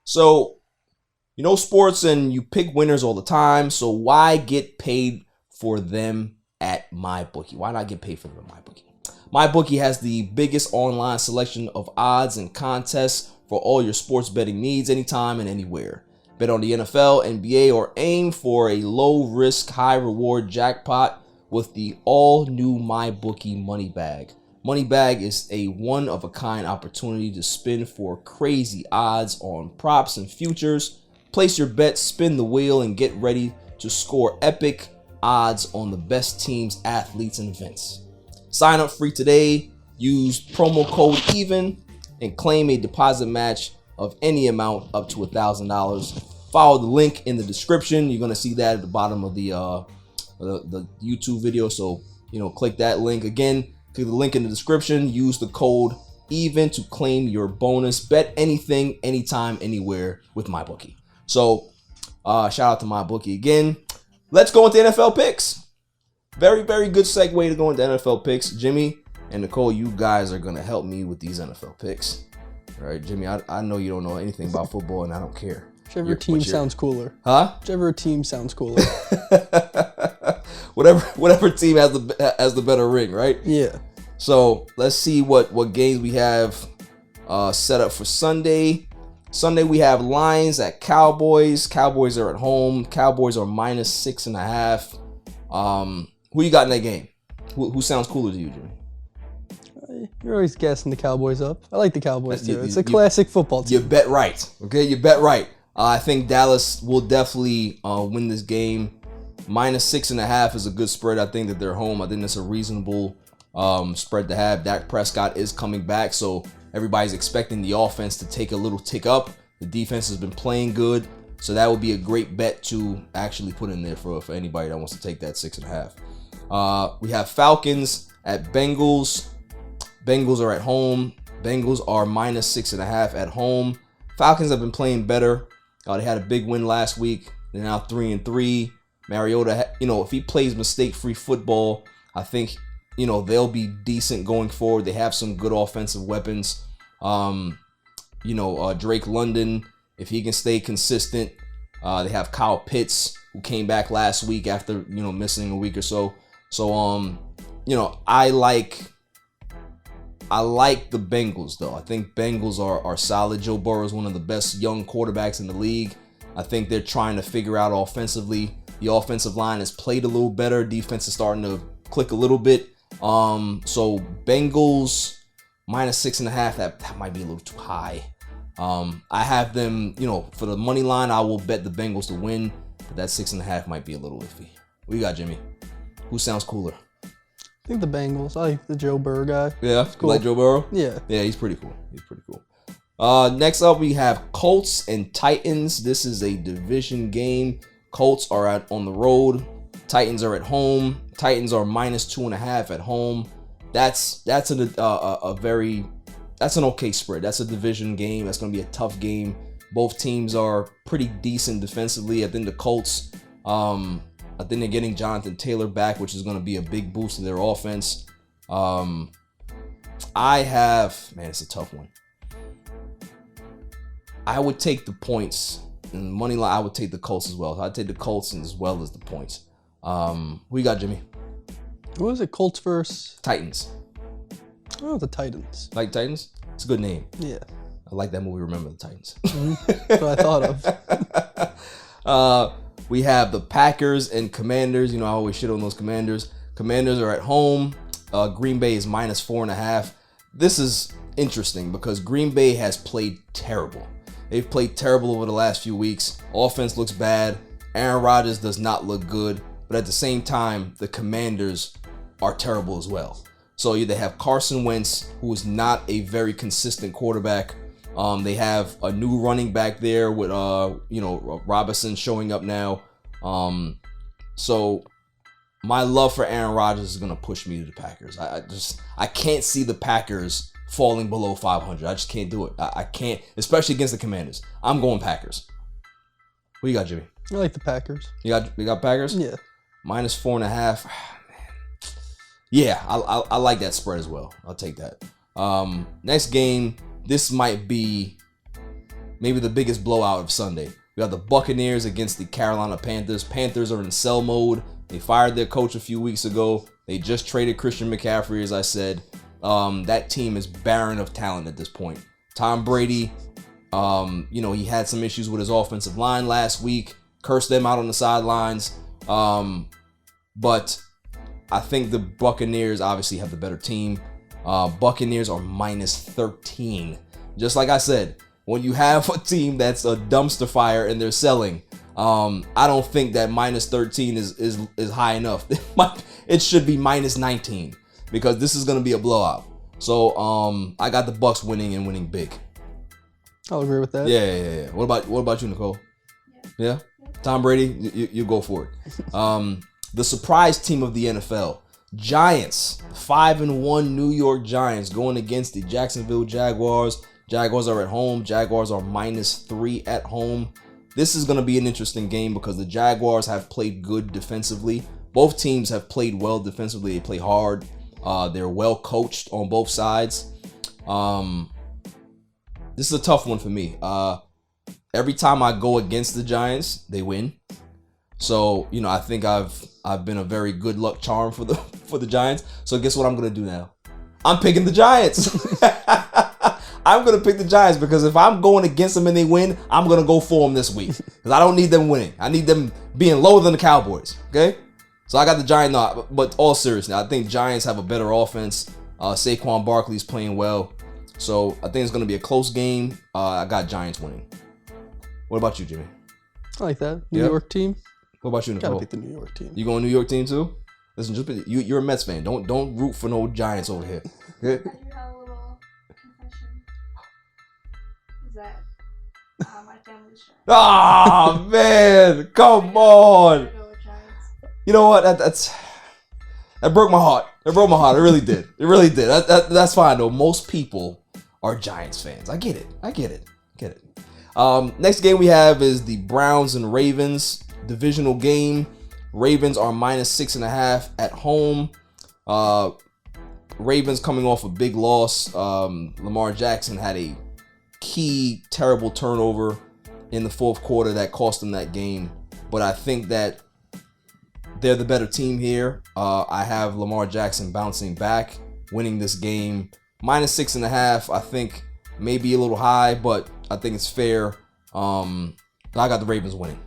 Sports and you pick winners all the time. So why get paid for them at MyBookie? Why not get paid for them at MyBookie? MyBookie has the biggest online selection of odds and contests for all your sports betting needs, anytime and anywhere. Bet on the NFL, NBA, or aim for a low-risk, high-reward jackpot with the all-new MyBookie Money Bag. Money Bag is a one-of-a-kind opportunity to spin for crazy odds on props and futures. Place your bet, spin the wheel, and get ready to score epic odds on the best teams, athletes, and events. Sign up free today. Use promo code EVEN and claim a deposit match of any amount up to $1,000. Follow the link in the description. You're gonna see that at the bottom of the YouTube video. So click that link again. Click the link in the description. Use the code even to claim your bonus. Bet anything, anytime, anywhere with MyBookie. So shout out to MyBookie again. Let's go into NFL picks. Very, very good segue to go into NFL picks. Jimmy and Nicole, you guys are going to help me with these NFL picks. All right, Jimmy, I know you don't know anything about football, and I don't care. Whichever team sounds cooler. Huh? Whichever team sounds cooler. whatever team has the better ring, right? Yeah. So let's see what games we have set up for Sunday. Sunday we have Lions at Cowboys. Cowboys are at home. Cowboys are -6.5. Who you got in that game? Who sounds cooler to you, Jimmy? You're always gassing the Cowboys up. I like the Cowboys too. It's a classic football team. You bet right. Okay, you bet right. I think Dallas will definitely win this game. -6.5 is a good spread. I think that they're home. I think that's a reasonable spread to have. Dak Prescott is coming back, so everybody's expecting the offense to take a little tick up. The defense has been playing good, so that would be a great bet to actually put in there for anybody that wants to take that 6.5. We have Falcons at Bengals. Bengals are at home. Bengals are -6.5 at home. Falcons have been playing better. They had a big win last week. They're now 3-3. Mariota, if he plays mistake-free football, I think, they'll be decent going forward. They have some good offensive weapons. Drake London, if he can stay consistent. They have Kyle Pitts, who came back last week after, missing a week or so. So, I like the Bengals, though. I think Bengals are solid. Joe Burrow is one of the best young quarterbacks in the league. I think they're trying to figure out offensively. The offensive line has played a little better. Defense is starting to click a little bit. So Bengals -6.5, that might be a little too high. I have them, for the money line, I will bet the Bengals to win, but that 6.5 might be a little iffy. What you got, Jimmy? Who sounds cooler? I think the Bengals. I like the Joe Burrow guy. Yeah, cool. Like Joe Burrow? Yeah. Yeah, he's pretty cool. Next up, we have Colts and Titans. This is a division game. Colts are on the road. Titans are at home. Titans are -2.5 at home. That's an okay spread. That's a division game. That's going to be a tough game. Both teams are pretty decent defensively. I think the Colts, I think they're getting Jonathan Taylor back, which is going to be a big boost to their offense. It's a tough one. I would take the points. And money line, I would take the Colts as well. So I'd take the Colts as well as the points. Who you got, Jimmy? What was it? Colts versus Titans. Oh, the Titans. Like Titans? It's a good name. Yeah. I like that movie, Remember the Titans. That's what I thought of. We have the Packers and Commanders. I always shit on those Commanders. Commanders are at home. Green Bay is -4.5. This is interesting because Green Bay has played terrible. They've played terrible over the last few weeks. Offense looks bad. Aaron Rodgers does not look good. But at the same time, the Commanders are terrible as well. So they have Carson Wentz, who is not a very consistent quarterback. They have a new running back there with, Robinson showing up now. So my love for Aaron Rodgers is going to push me to the Packers. I can't see the Packers falling below 500. I just can't do it. I can't, especially against the Commanders. I'm going Packers. What you got, Jimmy? I like the Packers. You got Packers? Yeah. -4.5. Man. Yeah, I like that spread as well. I'll take that. Next game, this might be maybe the biggest blowout of Sunday. We have the Buccaneers against the Carolina Panthers. Panthers are in sell mode. They fired their coach a few weeks ago. They just traded Christian McCaffrey, as I said. That team is barren of talent at this point. Tom Brady, he had some issues with his offensive line last week. Cursed them out on the sidelines. But I think the Buccaneers obviously have the better team. Buccaneers are -13. Just like I said, when you have a team that's a dumpster fire and they're selling, I don't think that -13 is high enough. It should be -19 because this is going to be a blowout. So I got the Bucs winning and winning big. I'll agree with that. Yeah. What about you, Nicole? Yeah? Tom Brady, you go for it. The surprise team of the NFL. Giants, 5-1 New York Giants going against the Jacksonville Jaguars. Jaguars are at home. Jaguars are -3 at home. This is going to be an interesting game because the Jaguars have played good defensively. Both teams have played well defensively. They play hard. They're well coached on both sides. This is a tough one for me. Every time I go against the Giants, they win. So, you know, I think I've been a very good luck charm for the Giants. So guess what I'm gonna do now? I'm picking the Giants. I'm gonna pick the Giants because if I'm going against them and they win, I'm gonna go for them this week because I don't need them winning. I need them being lower than the Cowboys. Okay, so I got the Giants. No, but all seriously, I think Giants have a better offense. Saquon Barkley's playing well, so I think it's gonna be a close game. I got Giants winning. What about you, Jimmy? I like that. New Yep. York team. What about you, Gotta Nicole? pick the New York team. You going New York team too? Listen, you're a Mets fan. Don't root for no Giants over here. Okay? I do have a little confession. Is that my family's Giants. Ah man, come on. I go with Giants. You know what? That broke my heart. It broke my heart. It really did. It really did. That's fine though. Most people are Giants fans. I get it. Next game we have is the Browns and Ravens divisional game. Ravens are -6.5 at home. Ravens coming off a big loss. Lamar Jackson had a key terrible turnover in the fourth quarter that cost them that game. But I think that they're the better team here. I have Lamar Jackson bouncing back, winning this game. -6.5, I think maybe a little high, but I think it's fair. I got the Ravens winning.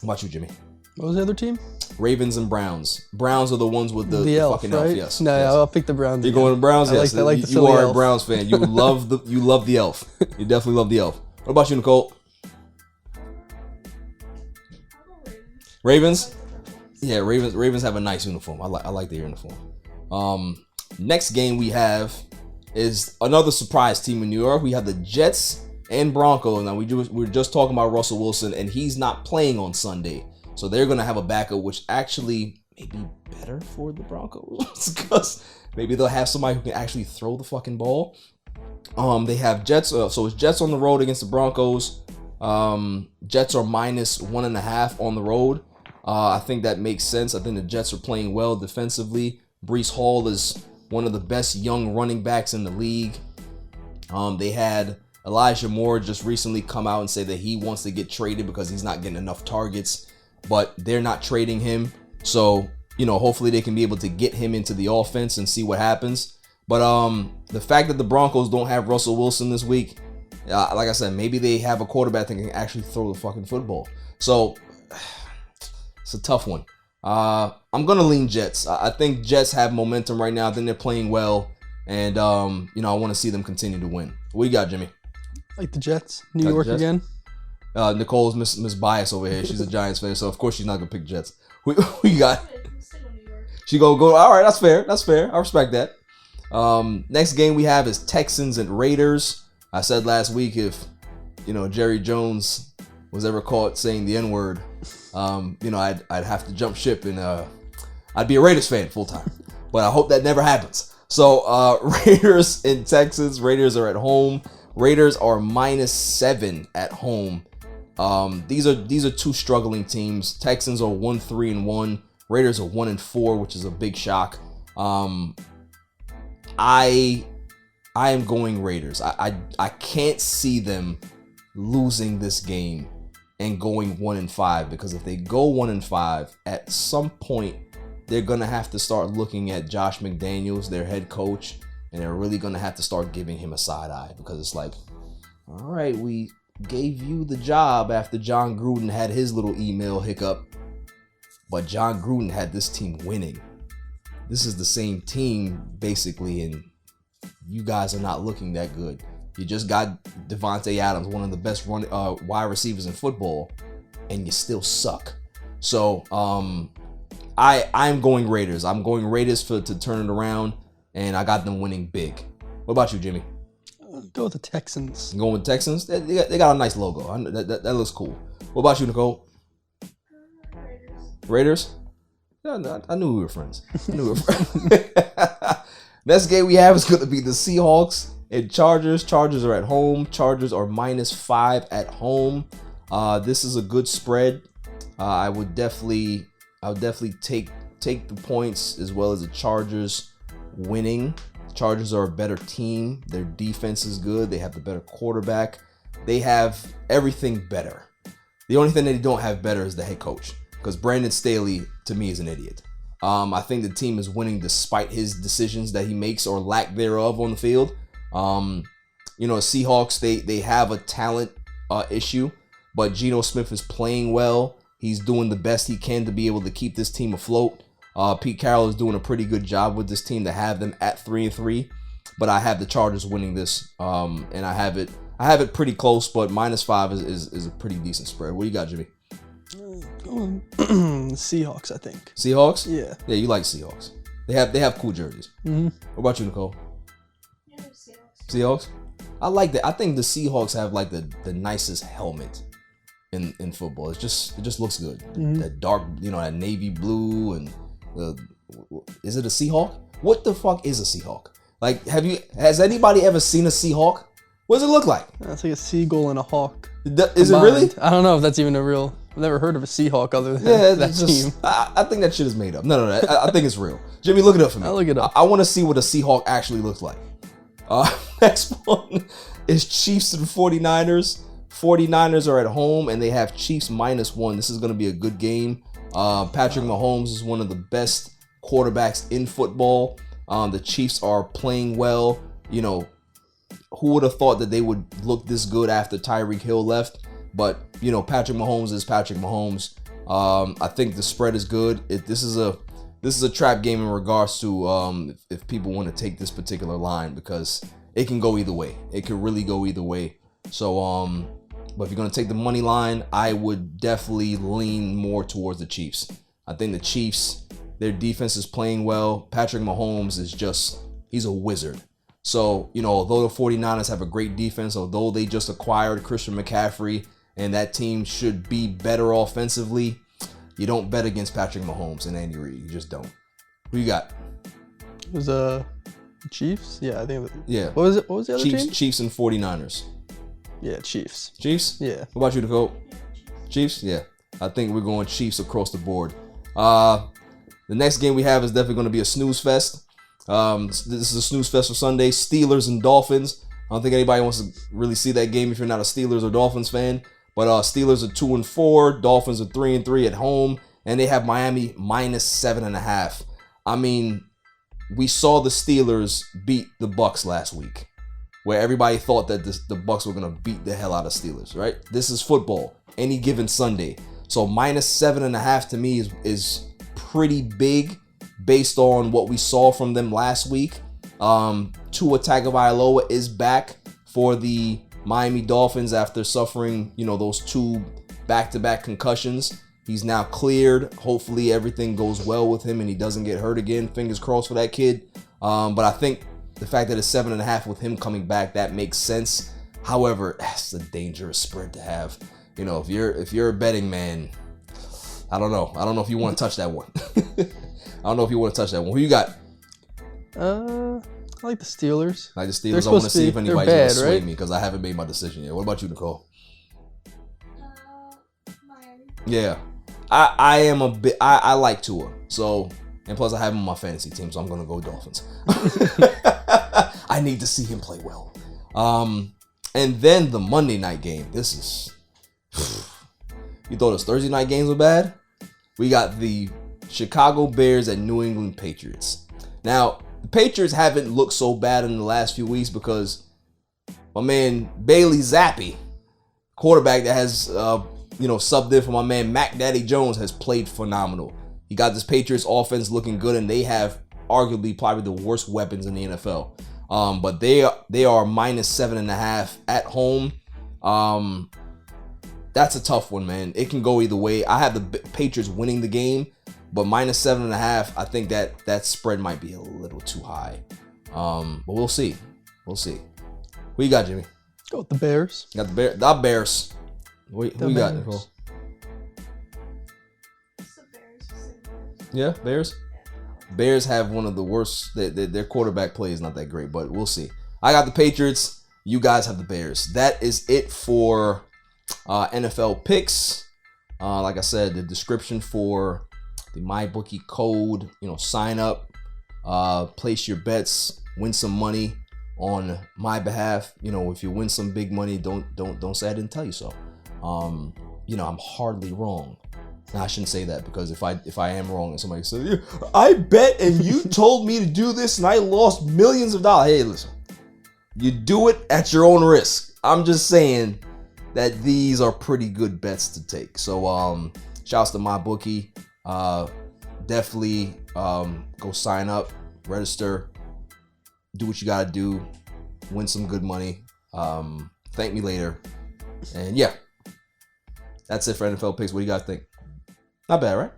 What about you, Jimmy? What was the other team? Ravens and Browns. Browns are the ones with the elf, fucking right? elf. Yes. No, yes. I'll pick the Browns. You're again. going to Browns? I Yes. like the you Philly are a elf. Browns fan. You love the elf. You definitely love the elf. What about you, Nicole? Ravens? Yeah, Ravens have a nice uniform. I like their uniform. Next game we have is another surprise team in New York. We have the Jets and Broncos. Now we were just talking about Russell Wilson, and he's not playing on Sunday, so they're gonna have a backup, which actually may be better for the Broncos because maybe they'll have somebody who can actually throw the fucking ball. They have Jets, so it's Jets on the road against the Broncos. Jets are -1.5 on the road. I think that makes sense. I think the Jets are playing well defensively. Breece Hall is one of the best young running backs in the league. They had Elijah Moore just recently come out and say that he wants to get traded because he's not getting enough targets, but they're not trading him. So, you know, hopefully they can be able to get him into the offense and see what happens. But the fact that the Broncos don't have Russell Wilson this week, like I said, maybe they have a quarterback that can actually throw the fucking football. So it's a tough one. I'm gonna lean Jets. I think Jets have momentum right now. I think they're playing well, and you know, I want to see them continue to win. What you got, Jimmy? Like the Jets. New Like the York Jets? again. Nicole's Miss Bias over here. She's a Giants fan, so of course she's not gonna pick Jets. Who you got? She gonna go. All right, that's fair. That's fair. I respect that. Next game we have is Texans and Raiders. I said last week if you know Jerry Jones was ever caught saying the N-word, you know I'd have to jump ship and I'd be a Raiders fan full time. But I hope that never happens. So Raiders and Texans. Raiders are at home. Raiders are -7 at home. These are two struggling teams. Texans are 1-3-1. Raiders are 1-4, which is a big shock. I am going Raiders. I can't see them losing this game and going 1-5, because if they go 1-5, at some point they're gonna have to start looking at Josh McDaniels, their head coach, and they're really gonna have to start giving him a side eye, because it's like, all right, we gave you the job after John Gruden had his little email hiccup, but John Gruden had this team winning. This is the same team basically, and you guys are not looking that good. You just got Devontae Adams, one of the best wide receivers in football, and you still suck. So I'm going Raiders. I'm going Raiders to turn it around, and I got them winning big. What about you, Jimmy? Go with the Texans. You going with Texans? They got a nice logo. That looks cool. What about you, Nicole? Raiders? I knew we were friends. Next game we have is going to be the Seahawks and Chargers. Chargers are at home. Chargers are -5 at home. This is a good spread. I would definitely take the points as well as the Chargers winning. Chargers are a better team. Their defense is good. They have the better quarterback. They have everything better. The only thing that they don't have better is the head coach, because Brandon Staley, to me, is an idiot. I think the team is winning despite his decisions that he makes or lack thereof on the field. Seahawks, they have a talent issue, but Geno Smith is playing well. He's doing the best he can to be able to keep this team afloat. Pete Carroll is doing a pretty good job with this team to have them at 3-3, but I have the Chargers winning this, and I have it pretty close, but -5 is a pretty decent spread. What do you got, Jimmy? Seahawks, I think. Seahawks? Yeah. Yeah, you like Seahawks. They have cool jerseys. Mm-hmm. What about you, Nicole? Yeah, Seahawks. Seahawks? I like that. I think the Seahawks have like the nicest helmet in football. It just looks good. Mm-hmm. That dark, that navy blue, and is it a Seahawk? What the fuck is a Seahawk? Like, has anybody ever seen a Seahawk? What does it look like? That's like a seagull and a hawk. Is it really? I don't know if that's even a real. I've never heard of a Seahawk other than that team. I think that shit is made up. No. I think it's real. Jimmy, look it up for me. I'll look it up. I want to see what a Seahawk actually looks like. Next one is Chiefs and 49ers. 49ers are at home, and they have Chiefs -1. This is going to be a good game. Patrick Mahomes is one of the best quarterbacks in football. The Chiefs are playing well. Who would have thought that they would look this good after Tyreek Hill left? But, Patrick Mahomes is Patrick Mahomes. I think the spread is good. This is a trap game in regards to if people want to take this particular line, because it can go either way. It can really go either way. So, but if you're going to take the money line, I would definitely lean more towards the Chiefs. I think the Chiefs, their defense is playing well. Patrick Mahomes he's a wizard. So, although the 49ers have a great defense, although they just acquired Christian McCaffrey, and that team should be better offensively, you don't bet against Patrick Mahomes and Andy Reid. You just don't. Who you got? It was Chiefs? Yeah, I think. Yeah. What was it? What was the other team? Chiefs and 49ers. Yeah, Chiefs. Chiefs? Yeah. What about you, Nicole? Chiefs? Yeah. I think we're going Chiefs across the board. The next game we have is definitely going to be a snooze fest. This is a snooze fest for Sunday. Steelers and Dolphins. I don't think anybody wants to really see that game if you're not a Steelers or Dolphins fan. But Steelers are 2-4. Dolphins are 3-3 at home. And they have Miami -7.5. I mean, we saw the Steelers beat the Bucs last week, where everybody thought that the Bucs were going to beat the hell out of Steelers, right? This is football, any given Sunday. So -7.5 to me is pretty big based on what we saw from them last week. Tua Tagovailoa is back for the Miami Dolphins after suffering, those 2 back-to-back concussions. He's now cleared. Hopefully everything goes well with him and he doesn't get hurt again. Fingers crossed for that kid. But I think the fact that it's 7.5 with him coming back, that makes sense. However, that's a dangerous spread to have. If you're a betting man, I don't know. I don't know if you want to touch that one. I don't know if you want to touch that one. Who you got? I like the Steelers. Like the Steelers. I want to see if anybody's going to sway me, because I haven't made my decision yet. What about you, Nicole? Miami. Yeah. I am a bit. I like Tua. So, and plus I have him on my fantasy team, so I'm going to go Dolphins. I need to see him play well. And then the Monday night game. This is. You thought those Thursday night games were bad? We got the Chicago Bears and New England Patriots. Now, the Patriots haven't looked so bad in the last few weeks because my man Bailey Zappi, quarterback that has subbed in for my man Mac Daddy Jones, has played phenomenal. He got this Patriots offense looking good, and they have arguably probably the worst weapons in the NFL. But they are -7.5 at home. That's a tough one, man. It can go either way. I have the Patriots winning the game, but -7.5, I think that spread might be a little too high. But we'll see. We'll see. Who you got, Jimmy? Go with the Bears. Got the Bears. Who you got, Nicole? It's the Bears. Yeah, Bears. Bears have one of the worst. Their quarterback play is not that great, but we'll see. I got the Patriots. You guys have the Bears. That is it for NFL picks. Like I said, the description for the MyBookie code. Sign up, place your bets, win some money on my behalf. If you win some big money, don't say I didn't tell you so. I'm hardly wrong. Now, I shouldn't say that, because if I am wrong and somebody says, I bet and you told me to do this and I lost millions of dollars. Hey, listen, you do it at your own risk. I'm just saying that these are pretty good bets to take. So shouts to MyBookie. Definitely go sign up, register, do what you got to do, win some good money. Thank me later. And yeah, that's it for NFL picks. What do you guys think? Not bad, right?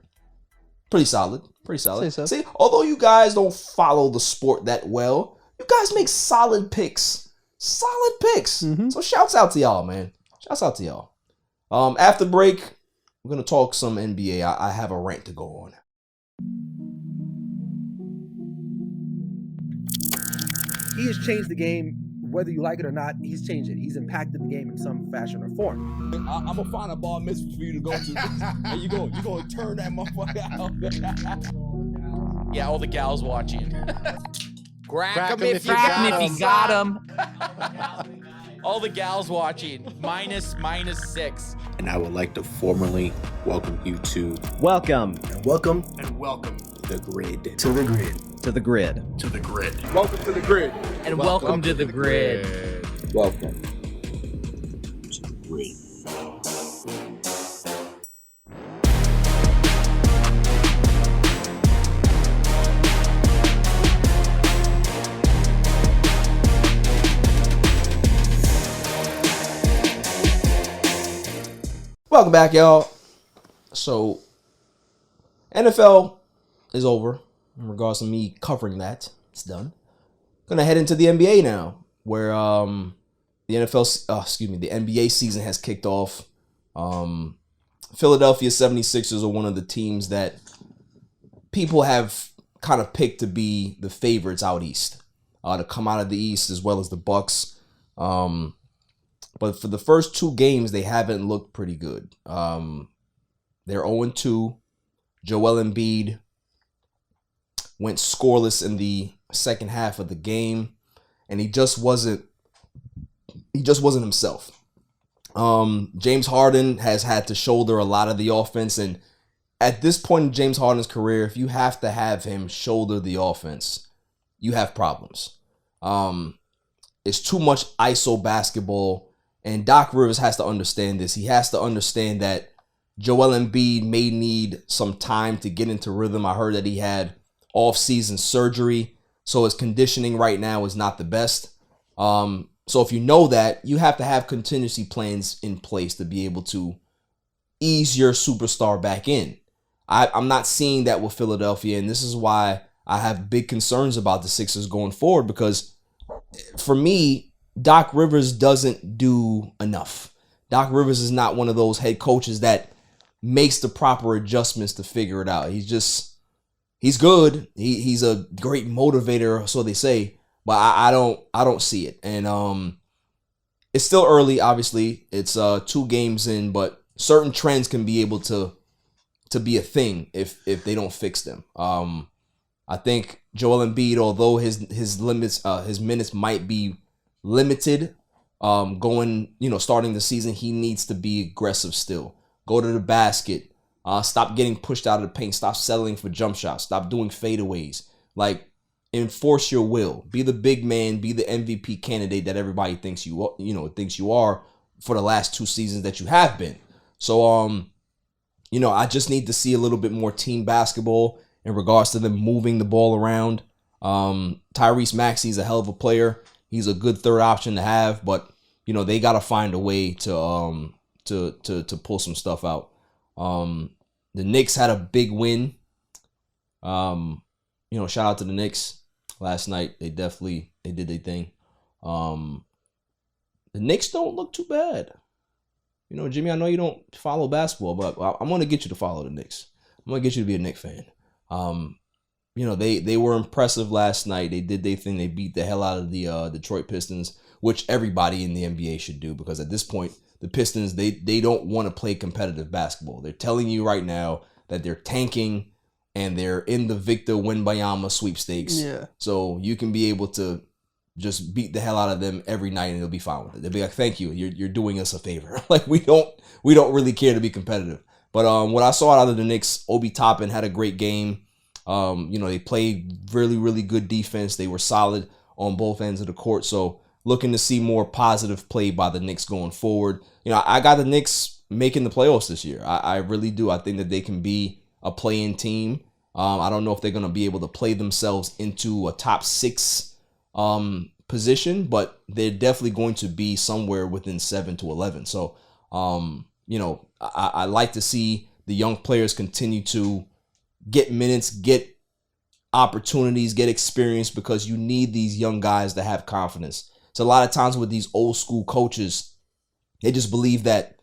Pretty solid. Say so. See, although you guys don't follow the sport that well, you guys make solid picks. Mm-hmm. So shouts out to y'all, man. Shouts out to y'all. After break, we're going to talk some NBA. I have a rant to go on. He has changed the game, whether you like it or not. He's changed it. He's impacted the game in some fashion or form. I'm gonna find a bar mitzvah for you to go to, and you gonna turn that motherfucker out. Yeah, all the gals watching. Crack 'em if you got 'em. All the gals watching. Minus 6. And I would like to formally welcome you to Welcome Welcome the grid. to the grid. Welcome to the grid. And welcome to the grid. Welcome to the grid. Welcome back, y'all. So, NFL is over. In regards to me covering that, it's done. Gonna head into the NBA now, where the NBA season has kicked off. Philadelphia 76ers are one of the teams that people have kind of picked to be the favorites out east, to come out of the East, as well as the Bucks. But for the first two games, they haven't looked pretty good. They're 0-2. Joel Embiid went scoreless in the second half of the game, and he just wasn't himself. James Harden has had to shoulder a lot of the offense, and at this point in James Harden's career, if you have to have him shoulder the offense, you have problems. It's too much ISO basketball, and Doc Rivers has to understand this. He has to understand that Joel Embiid may need some time to get into rhythm. I heard that he had off-season surgery, so his conditioning right now is not the best. So if you know that, you have to have contingency plans in place to be able to ease your superstar back in. I'm not seeing that with Philadelphia, and this is why I have big concerns about the Sixers going forward, because for me, Doc Rivers doesn't do enough. Doc Rivers is not one of those head coaches that makes the proper adjustments to figure it out. He's good. He's a great motivator, so they say, but I don't see it. And it's still early, obviously. It's 2 games in, but certain trends can be able to be a thing if they don't fix them. I think Joel Embiid, although his limits, his minutes might be limited, starting the season, he needs to be aggressive still. Go to the basket. Stop getting pushed out of the paint. Stop settling for jump shots. Stop doing fadeaways. Like, enforce your will. Be the big man. Be the MVP candidate that everybody thinks you are for the last 2 seasons that you have been. So, I just need to see a little bit more team basketball in regards to them moving the ball around. Tyrese Maxey's a hell of a player. He's a good third option to have, but they got to find a way to pull some stuff out. The Knicks had a big win. Shout out to the Knicks last night. They did their thing. The Knicks don't look too bad. Jimmy, I know you don't follow basketball, but I'm going to get you to follow the Knicks. I'm going to get you to be a Knicks fan. They were impressive last night. They did their thing. They beat the hell out of the Detroit Pistons, which everybody in the NBA should do, because at this point, the Pistons, they don't want to play competitive basketball. They're telling you right now that they're tanking and they're in the Victor Wembanyama sweepstakes. Yeah. So you can be able to just beat the hell out of them every night and they'll be fine with it. They'll be like, thank you. You're doing us a favor. Like, we don't really care to be competitive. But what I saw out of the Knicks, Obi Toppin had a great game. They played really, really good defense. They were solid on both ends of the court. So looking to see more positive play by the Knicks going forward. I got the Knicks making the playoffs this year. I really do. I think that they can be a play-in team. I don't know if they're going to be able to play themselves into a top 6 position, but they're definitely going to be somewhere within 7 to 11. So, I like to see the young players continue to get minutes, get opportunities, get experience, because you need these young guys to have confidence. So a lot of times with these old school coaches, they just believe that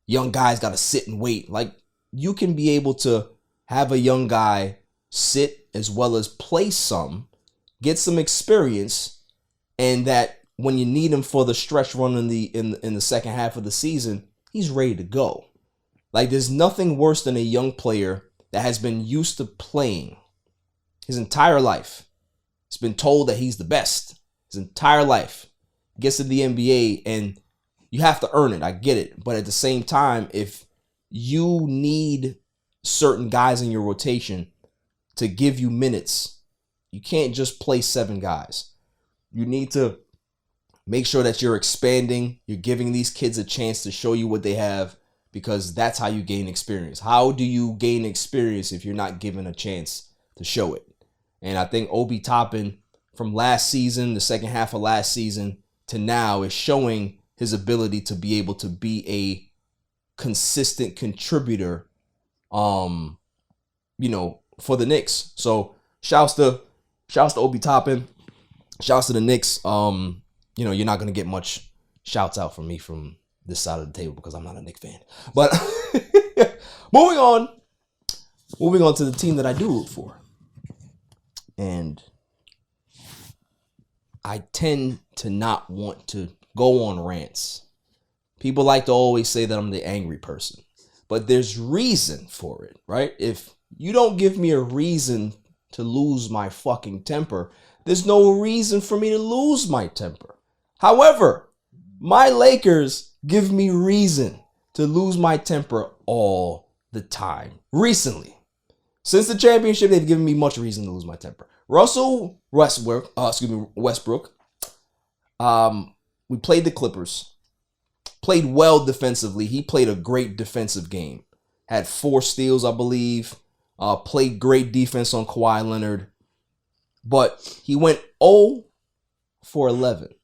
young guys got to sit and wait. Like, you can be able to have a young guy sit as well as play some, get some experience, and that when you need him for the stretch run in the second half of the season, he's ready to go. Like, there's nothing worse than a young player that has been used to playing his entire life. He's been told that he's the best his entire life. Gets to the NBA and you have to earn it. I get it. But at the same time, if you need certain guys in your rotation to give you minutes, you can't just play 7 guys. You need to make sure that you're expanding. You're giving these kids a chance to show you what they have, because that's how you gain experience. How do you gain experience if you're not given a chance to show it? And I think Obi Toppin, from last season, the second half of last season to now, is showing his ability to be able to be a consistent contributor, for the Knicks. So shouts to Obi Toppin. Shouts to the Knicks. You're not gonna get much shouts out from me from this side of the table because I'm not a Knicks fan. But moving on to the team that I do root for. And I tend to not want to go on rants. People like to always say that I'm the angry person, but there's reason for it, right? If you don't give me a reason to lose my fucking temper, there's no reason for me to lose my temper. However, my Lakers give me reason to lose my temper all the time. Recently, since the championship, they've given me much reason to lose my temper. Russell Westbrook. We played the Clippers. Played well defensively. He played a great defensive game. Had 4 steals, I believe. Played great defense on Kawhi Leonard. But he went 0 for 11.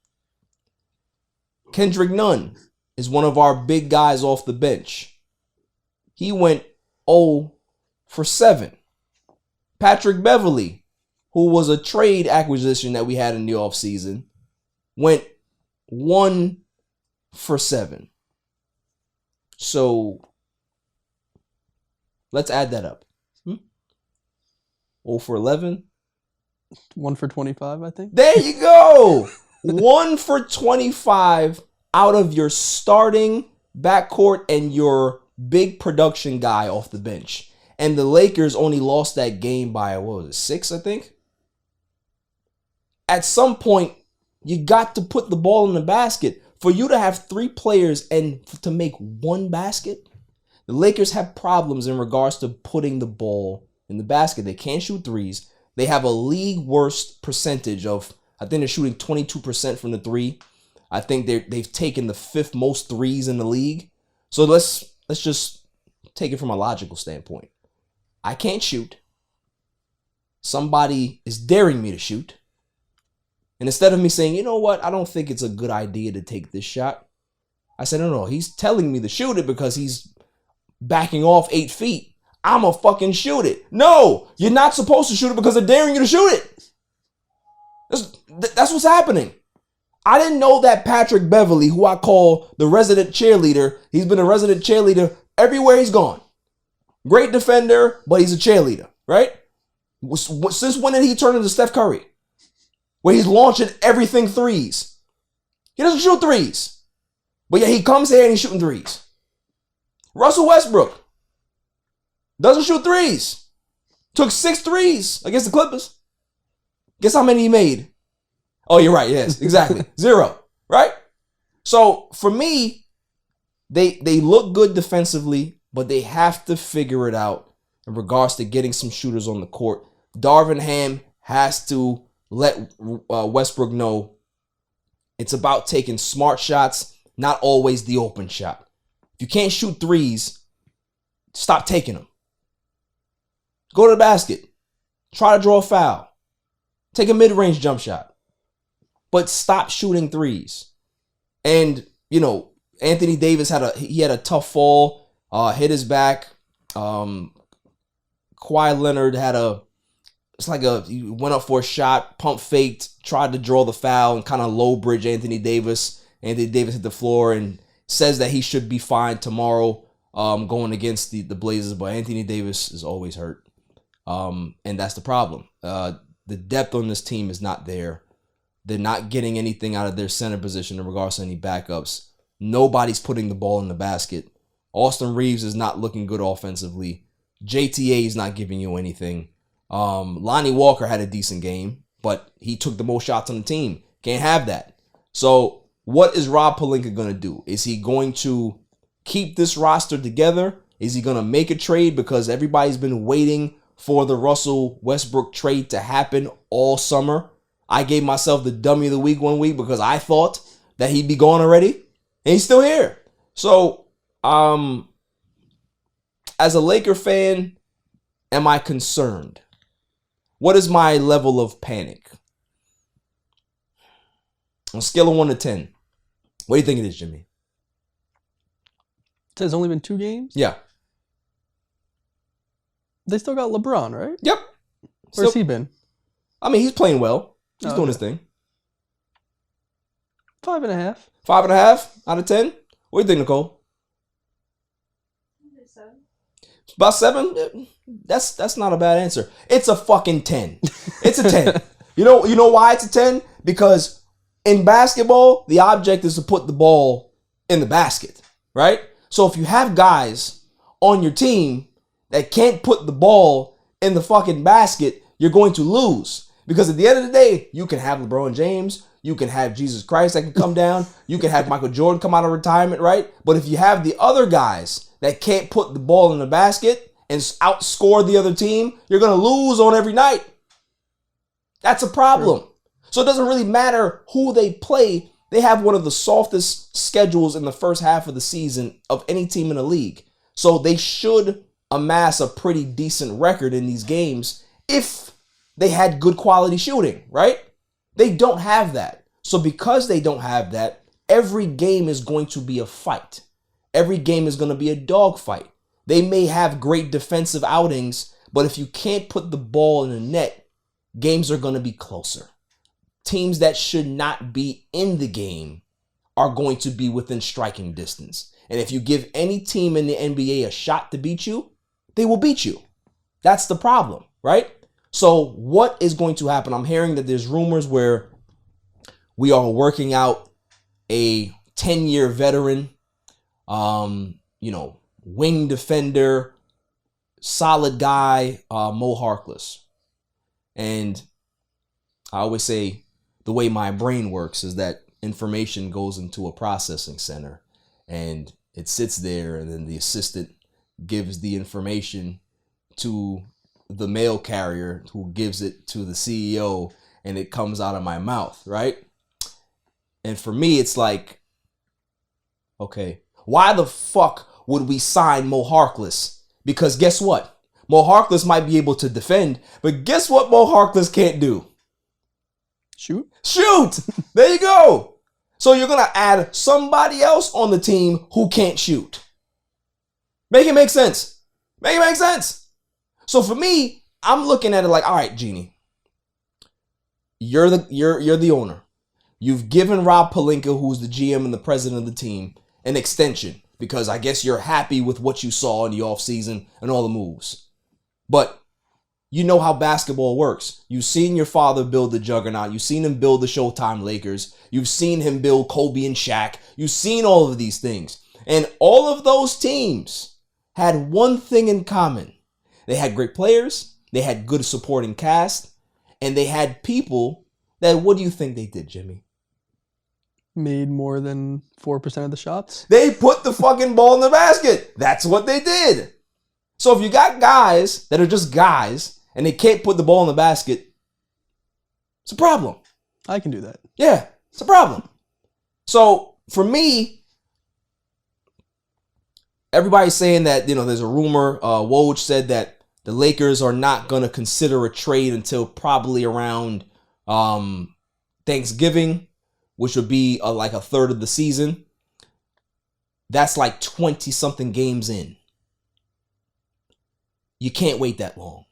Kendrick Nunn is one of our big guys off the bench. He went 0 for 7. Patrick Beverley, who was a trade acquisition that we had in the offseason, went 1 for 7. So let's add that up. 0 for 11. 1 for 25, I think. There you go. 1 for 25 out of your starting backcourt and your big production guy off the bench. And the Lakers only lost that game by, 6, I think? At some point, you got to put the ball in the basket. For you to have 3 players and to make 1 basket, the Lakers have problems in regards to putting the ball in the basket. They can't shoot threes. They have a league worst percentage of, I think they're shooting 22% from the 3. I think they've taken the 5th most threes in the league. So let's just take it from a logical standpoint. I can't shoot. Somebody is daring me to shoot. And instead of me saying, you know what, I don't think it's a good idea to take this shot, I said, no, he's telling me to shoot it because he's backing off 8 feet. I'ma fucking shoot it. No, you're not supposed to shoot it because they're daring you to shoot it. That's what's happening. I didn't know that Patrick Beverley, who I call the resident cheerleader, he's been a resident cheerleader everywhere he's gone. Great defender, but he's a cheerleader, right? Since when did he turn into Steph Curry? Where he's launching everything threes. He doesn't shoot threes. But yeah, he comes here and he's shooting threes. Russell Westbrook doesn't shoot threes. Took 6 threes against the Clippers. Guess how many he made? Oh, you're right. Yes, exactly. 0. Right? So for me, they look good defensively, but they have to figure it out in regards to getting some shooters on the court. Darvin Ham has to let Westbrook know it's about taking smart shots, not always the open shot. If you can't shoot threes, stop taking them. Go to the basket. Try to draw a foul. Take a mid-range jump shot. But stop shooting threes. And, you know, Anthony Davis had a tough fall, hit his back. Kawhi Leonard he went up for a shot, pump faked, tried to draw the foul and kind of low bridge Anthony Davis. Anthony Davis hit the floor and says that he should be fine tomorrow going against the Blazers, but Anthony Davis is always hurt. And that's the problem. The depth on this team is not there. They're not getting anything out of their center position in regards to any backups. Nobody's putting the ball in the basket. Austin Reeves is not looking good offensively. JTA is not giving you anything. Lonnie Walker had a decent game, but he took the most shots on the team. Can't have that. So what is Rob Pelinka going to do? Is he going to keep this roster together? Is he going to make a trade? Because everybody's been waiting for the Russell Westbrook trade to happen all summer. I gave myself the dummy of the week one week because I thought that he'd be gone already, and he's still here. So, as a Laker fan, am I concerned? What is my level of panic? On a scale of 1 to 10, what do you think it is, Jimmy? It says only been 2 games? Yeah. They still got LeBron, right? Yep. Where's he been? I mean, he's playing well. He's doing his thing. 5.5. 5.5 out of 10? What do you think, Nicole? About 7? That's not a bad answer. It's a fucking 10. It's a 10. You know why it's a 10? Because in basketball, the object is to put the ball in the basket, right? So if you have guys on your team that can't put the ball in the fucking basket, you're going to lose. Because at the end of the day, you can have LeBron James, you can have Jesus Christ that can come down, you can have Michael Jordan come out of retirement, right? But if you have the other guys that can't put the ball in the basket and outscore the other team, you're going to lose on every night. That's a problem. True. So it doesn't really matter who they play. They have one of the softest schedules in the first half of the season of any team in the league. So they should amass a pretty decent record in these games if they had good quality shooting, right? They don't have that. So because they don't have that, every game is going to be a fight. Every game is going to be a dogfight. They may have great defensive outings, but if you can't put the ball in the net, games are going to be closer. Teams that should not be in the game are going to be within striking distance. And if you give any team in the NBA a shot to beat you, they will beat you. That's the problem, right? So what is going to happen? I'm hearing that there's rumors where we are working out a 10-year veteran, wing defender, solid guy, Mo Harkless. And I always say the way my brain works is that information goes into a processing center and it sits there, and then the assistant gives the information to the mail carrier who gives it to the CEO, and it comes out of my mouth, right? And for me, it's like, okay, why the fuck would we sign Mo Harkless? Because guess what? Mo Harkless might be able to defend, but guess what Mo Harkless can't do? Shoot. There you go. So you're going to add somebody else on the team who can't shoot. Make it make sense. So for me, I'm looking at it like, all right, Jeannie, you're the owner. You've given Rob Pelinka, who's the GM and the president of the team, an extension because I guess you're happy with what you saw in the offseason and all the moves. But You know how basketball works. You've seen your father build the juggernaut. You've seen him build the Showtime Lakers. You've seen him build Kobe and Shaq. You've seen all of these things. And all of those teams had one thing in common. They had great players. They had good supporting cast. And they had people that, what do you think they did, Jimmy? Made more than 4% of the shots. They put the fucking ball in the basket. That's what they did. So if you got guys that are just guys and they can't put the ball in the basket, it's a problem. I can do that. Yeah, it's a problem. So for me, everybody's saying that, there's a rumor. Woj said that the Lakers are not going to consider a trade until probably around Thanksgiving, which would be like a third of the season. That's like 20-something games in. You can't wait that long.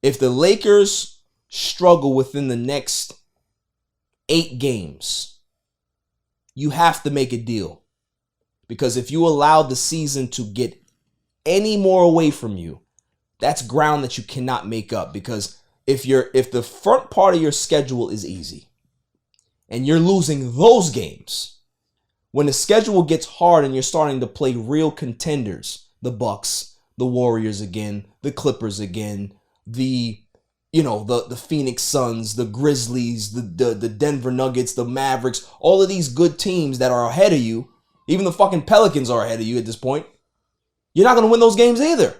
If the Lakers struggle within the next 8 games, you have to make a deal. Because if you allow the season to get any more away from you, that's ground that you cannot make up. Because if the front part of your schedule is easy and you're losing those games, when the schedule gets hard and you're starting to play real contenders, the Bucks, the Warriors again, the Clippers again, the Phoenix Suns, the Grizzlies, the Denver Nuggets, the Mavericks, all of these good teams that are ahead of you, even the fucking Pelicans are ahead of you at this point, you're not going to win those games either.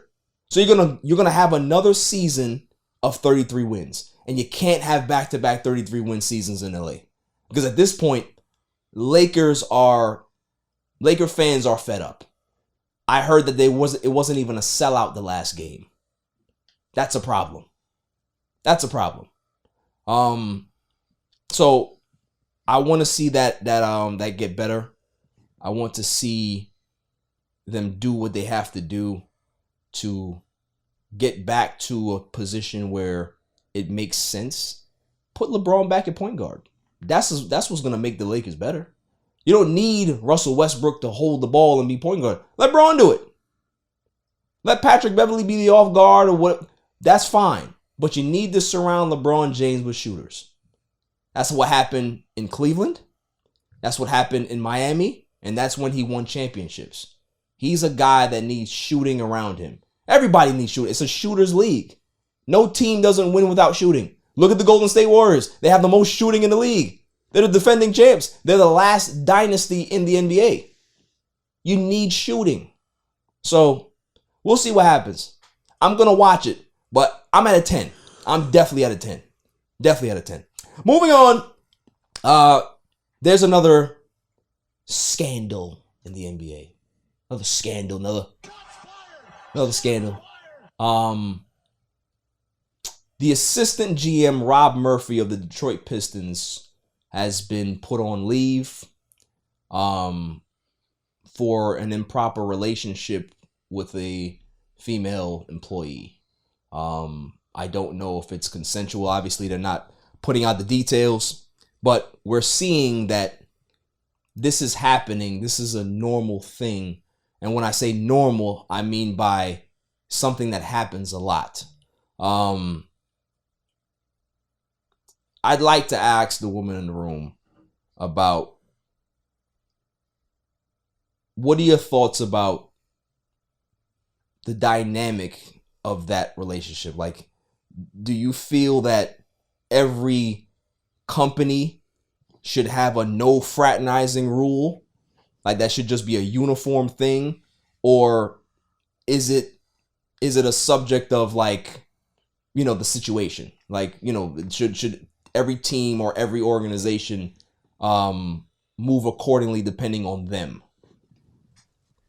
So you're going to have another season of 33 wins. And you can't have back-to-back 33 win seasons in LA. Because at this point, Laker fans are fed up. I heard that it wasn't even a sellout the last game. That's a problem. That's a problem. So I want to see that get better. I want to see them do what they have to do to get back to a position where it makes sense. Put LeBron back at point guard. That's what's going to make the Lakers better. You don't need Russell Westbrook to hold the ball and be point guard. Let Braun do it. Let Patrick Beverly be the off guard or what. That's fine. But you need to surround LeBron James with shooters. That's what happened in Cleveland. That's what happened in Miami. And that's when he won championships. He's a guy that needs shooting around him. Everybody needs shooting. It's a shooter's league. No team doesn't win without shooting. Look at the Golden State Warriors. They have the most shooting in the league. They're the defending champs. They're the last dynasty in the NBA. You need shooting. So we'll see what happens. I'm going to watch it, but I'm at a 10. I'm definitely at a 10. Definitely at a 10. Moving on. There's another scandal in the NBA. Another scandal. Another scandal. The assistant GM, Rob Murphy of the Detroit Pistons, has been put on leave for an improper relationship with a female employee. I don't know if it's consensual. Obviously, they're not putting out the details, but we're seeing that this is happening. This is a normal thing. And when I say normal, I mean by something that happens a lot. I'd like to ask the woman in the room about, what are your thoughts about the dynamic of that relationship? Like, do you feel that every company should have a no fraternizing rule? Like that should just be a uniform thing? Or is it a subject of like, the situation? Like, should every team or every organization move accordingly depending on them?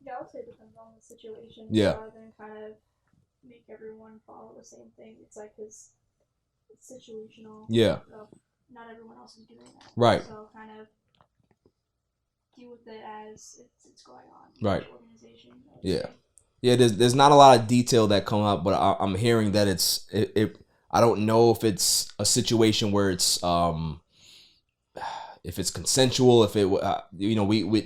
Yeah, I would say it depends on the situation. Yeah. Rather than kind of make everyone follow the same thing. It's like it's situational. Yeah. Not everyone else is doing that. Right. So kind of deal with it as it's going on. Right. Organization. Yeah. Yeah, there's not a lot of detail that come up, but I'm hearing that it I don't know if it's a situation where it's if it's consensual, if it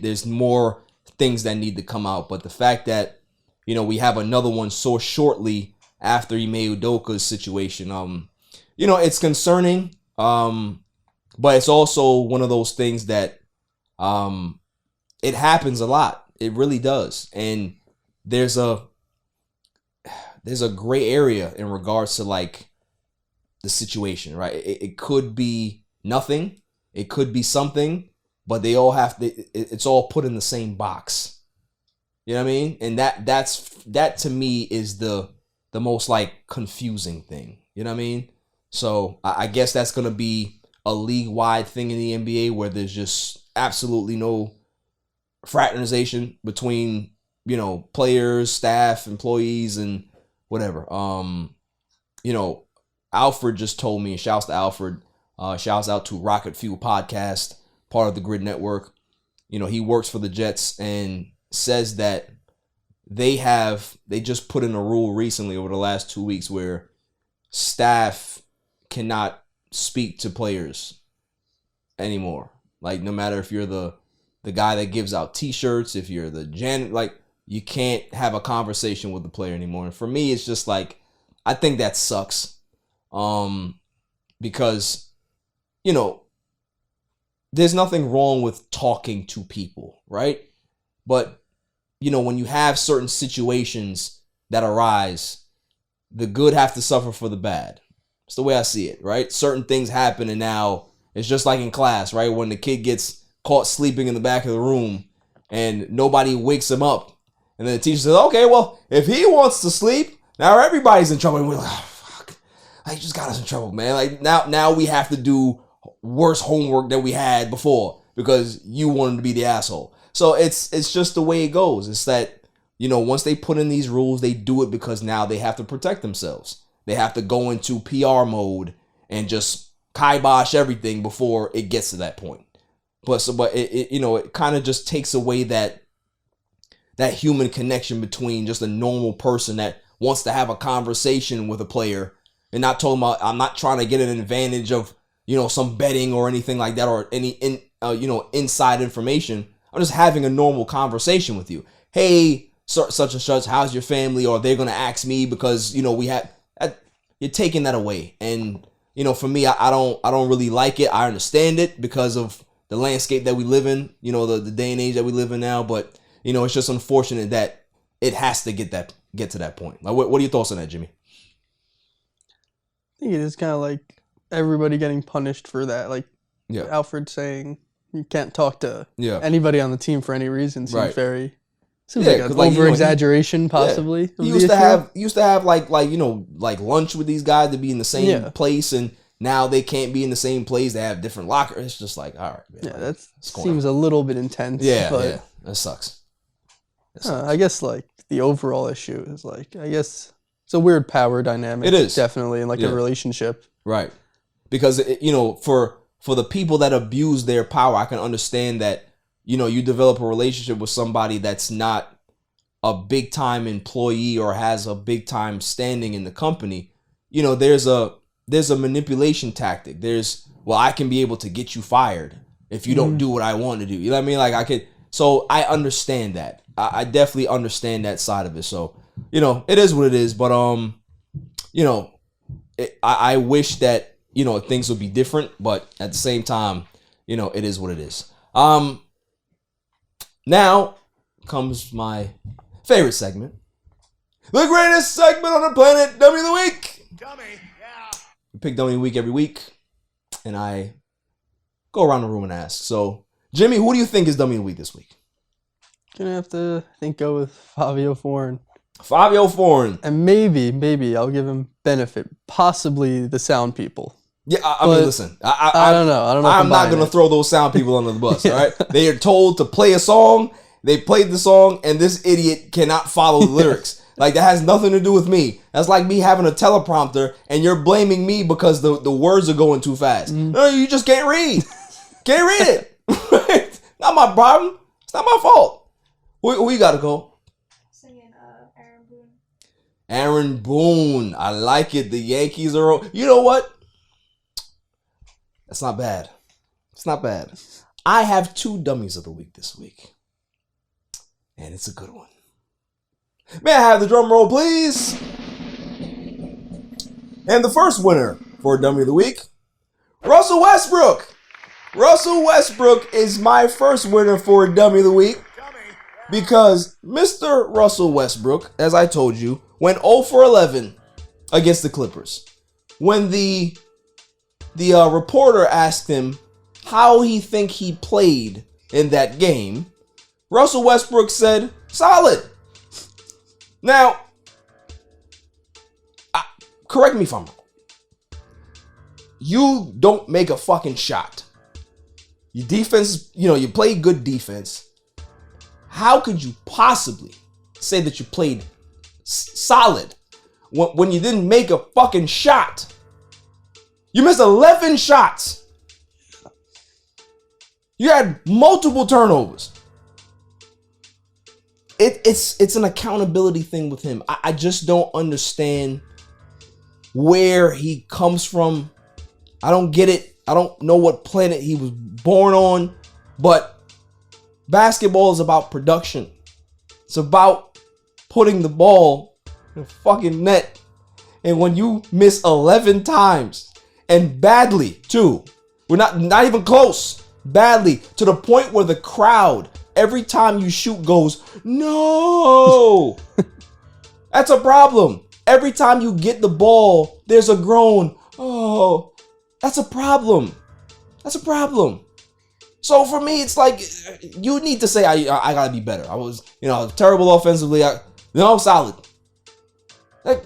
there's more things that need to come out, but the fact that we have another one so shortly after Ime Udoka's situation. It's concerning, but it's also one of those things that it happens a lot. It really does. And there's a gray area in regards to like the situation, right? It could be nothing. It could be something, but they all it's all put in the same box. You know what I mean? And that to me is the most like confusing thing. You know what I mean? So I guess that's going to be a league-wide thing in the NBA where there's just absolutely no fraternization between, players, staff, employees, and whatever. Alfred just told me, and shouts to Alfred, shouts out to Rocket Fuel Podcast, part of the Grid Network. He works for the Jets and says that they just put in a rule recently over the last 2 weeks where staff cannot speak to players anymore. Like, no matter if you're the guy that gives out t-shirts, if you're the janitor, like, you can't have a conversation with the player anymore. And for me, it's just like, I think that sucks. Because, there's nothing wrong with talking to people, right? But, when you have certain situations that arise, the good have to suffer for the bad. It's the way I see it, right? Certain things happen, and now it's just like in class, right? When the kid gets caught sleeping in the back of the room and nobody wakes him up, and then the teacher says, okay, well, if he wants to sleep, now everybody's in trouble. And we're like, oh, fuck. Like, you just got us in trouble, man. Like, now we have to do worse homework than we had before because you wanted to be the asshole. So it's just the way it goes. It's that, once they put in these rules, they do it because now they have to protect themselves. They have to go into PR mode and just kibosh everything before it gets to that point. But it kind of just takes away that human connection between just a normal person that wants to have a conversation with a player and not talking about, I'm not trying to get an advantage of, some betting or anything like that or any inside information. I'm just having a normal conversation with you. Hey, such and such, how's your family? Or they're going to ask me because, we have, you're taking that away. And, for me, I don't really like it. I understand it because of the landscape that we live in, the day and age that we live in now. But, it's just unfortunate that it has to get to that point. Like, what are your thoughts on that, Jimmy? I think it is kind of like everybody getting punished for that. Like Alfred saying you can't talk to anybody on the team for any reason seems like an over-exaggeration, possibly. He used to have like lunch with these guys to be in the same place, and now they can't be in the same place. They have different lockers. It's just like, all right, man. Yeah, that seems a little bit intense. Yeah, that sucks. I guess like the overall issue is like, I guess it's a weird power dynamic. It is definitely in like a relationship, right? Because for the people that abuse their power, I can understand that. You develop a relationship with somebody that's not a big time employee or has a big time standing in the company. There's a manipulation tactic. I can be able to get you fired if you don't do what I want to do. You know what I mean? Like so I understand that. I definitely understand that side of it. So, it is what it is. But, I wish that, things would be different. But at the same time, it is what it is. Now comes my favorite segment. The greatest segment on the planet, Dummy of the Week. Dummy, yeah. We pick Dummy of the Week every week. And I go around the room and ask. So, Jimmy, who do you think is Dummy of the Week this week? Gonna have to, I think, go with Favio Foreign. Favio Foreign. And maybe I'll give him benefit. Possibly the sound people. Yeah, I mean, listen. I don't know. I'm not going to throw those sound people under the bus, all right? They are told to play a song. They played the song, and this idiot cannot follow the lyrics. Like, that has nothing to do with me. That's like me having a teleprompter, and you're blaming me because the words are going too fast. No, you just can't read. Can't read it. Not my problem. It's not my fault. Who you got to go? Singing Aaron Boone. Aaron Boone. I like it. The Yankees are... You know what? That's not bad. It's not bad. I have 2 dummies of the week this week. And it's a good one. May I have the drum roll, please? And the first winner for Dummy of the Week, Russell Westbrook. Russell Westbrook is my first winner for Dummy of the Week because Mr. Russell Westbrook, as I told you, went 0 for 11 against the Clippers. When the reporter asked him how he think he played in that game, Russell Westbrook said, solid. Now, correct me if I'm wrong. You don't make a fucking shot. Your defense, you play good defense. How could you possibly say that you played solid when you didn't make a fucking shot? You missed 11 shots. You had multiple turnovers. It's an accountability thing with him. I just don't understand where he comes from. I don't get it. I don't know what planet he was born on, but basketball is about production. It's about putting the ball in the fucking net. And when you miss 11 times and badly too, we're not even close, badly to the point where the crowd, every time you shoot, goes, no. That's a problem. Every time you get the ball, there's a groan. Oh, that's a problem. That's a problem. So for me, it's like, you need to say, I gotta be better. I was, terrible offensively. Solid. Like,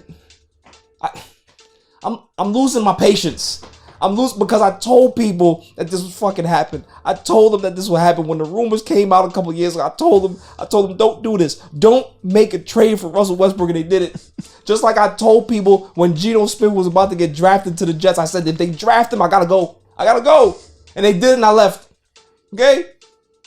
I'm losing my patience. I'm losing because I told people that this would fucking happen. I told them that this would happen when the rumors came out a couple of years ago. I told them, don't do this. Don't make a trade for Russell Westbrook, and they did it. Just like I told people when Geno Smith was about to get drafted to the Jets, I said, if they draft him, I gotta go. And they did, and I left. Okay?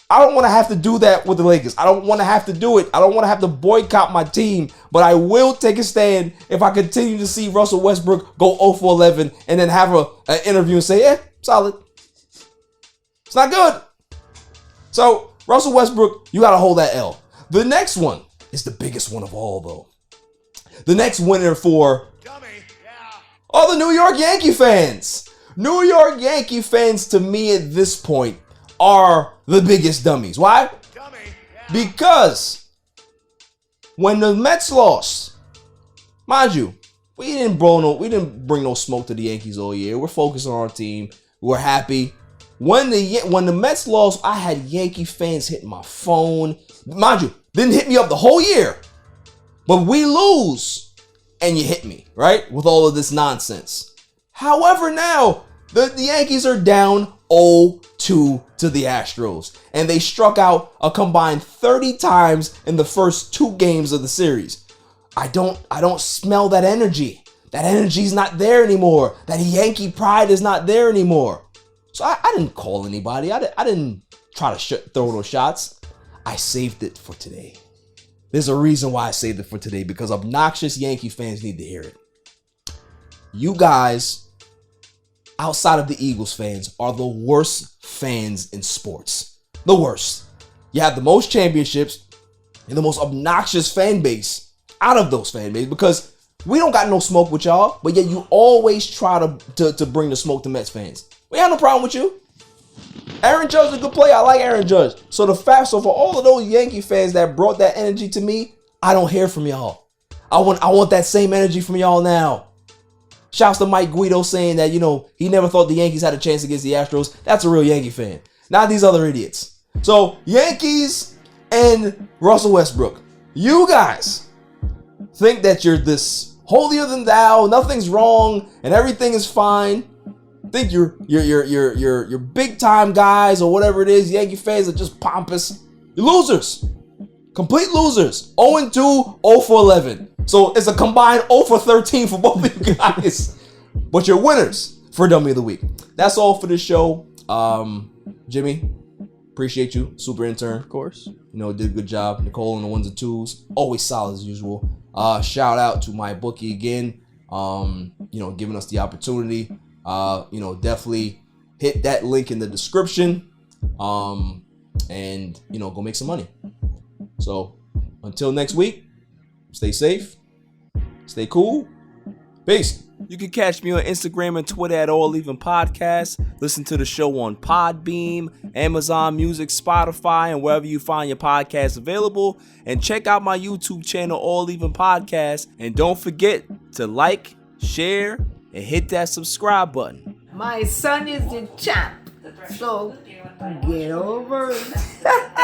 I don't want to have to do that with the Lakers. I don't want to have to do it. I don't want to have to boycott my team, but I will take a stand if I continue to see Russell Westbrook go 0 for 11 and then have an interview and say, solid. It's not good. So, Russell Westbrook, you got to hold that L. The next one is the biggest one of all, though. The next winner for all the New York Yankee fans. New York Yankee fans, to me at this point, are the biggest dummies. Why? Because when the Mets lost, mind you, we didn't bring no smoke to the Yankees all year. We're focused on our team. We're happy. When the Mets lost, I had Yankee fans hitting my phone. Mind you, didn't hit me up the whole year. But we lose, and you hit me, right? With all of this nonsense. However, now, the Yankees are down 0-2 to the Astros, and they struck out a combined 30 times in the first 2 games of the series. I don't smell that energy. That energy's not there anymore. That Yankee pride is not there anymore. So I didn't call anybody. I didn't try to throw those shots. I saved it for today. There's a reason why I saved it for today, because obnoxious Yankee fans need to hear it. You guys, outside of the Eagles fans, are the worst fans in sports. The worst. You have the most championships and the most obnoxious fan base out of those fan bases, because we don't got no smoke with y'all, but yet you always try to bring the smoke to Mets fans. We have no problem with you. Aaron Judge is a good player. I like Aaron Judge. So for all of those Yankee fans that brought that energy to me, I don't hear from y'all. I want that same energy from y'all now. Shouts to Mike Guido saying that, he never thought the Yankees had a chance against the Astros. That's a real Yankee fan. Not these other idiots. So, Yankees and Russell Westbrook, you guys think that you're this holier than thou, nothing's wrong, and everything is fine. Think you're big time guys or whatever it is. Yankee fans are just pompous. You're losers. Complete losers. 0-2, 0 for 11. So it's a combined 0 for 13 for both of you guys. But you're winners for Dummy of the Week. That's all for this show. Jimmy, appreciate you. Super intern. Of course. Did a good job. Nicole on the ones and twos. Always solid as usual. Shout out to my bookie again. Giving us the opportunity. Definitely hit that link in the description. And go make some money. So until next week, stay safe, stay cool, peace. You can catch me on Instagram and Twitter at All Even Podcast. Listen to the show on Podbeam, Amazon Music, Spotify, and wherever you find your podcasts available. And check out my YouTube channel, All Even Podcast. And don't forget to like, share, and hit that subscribe button. My son is the champ, so get over it.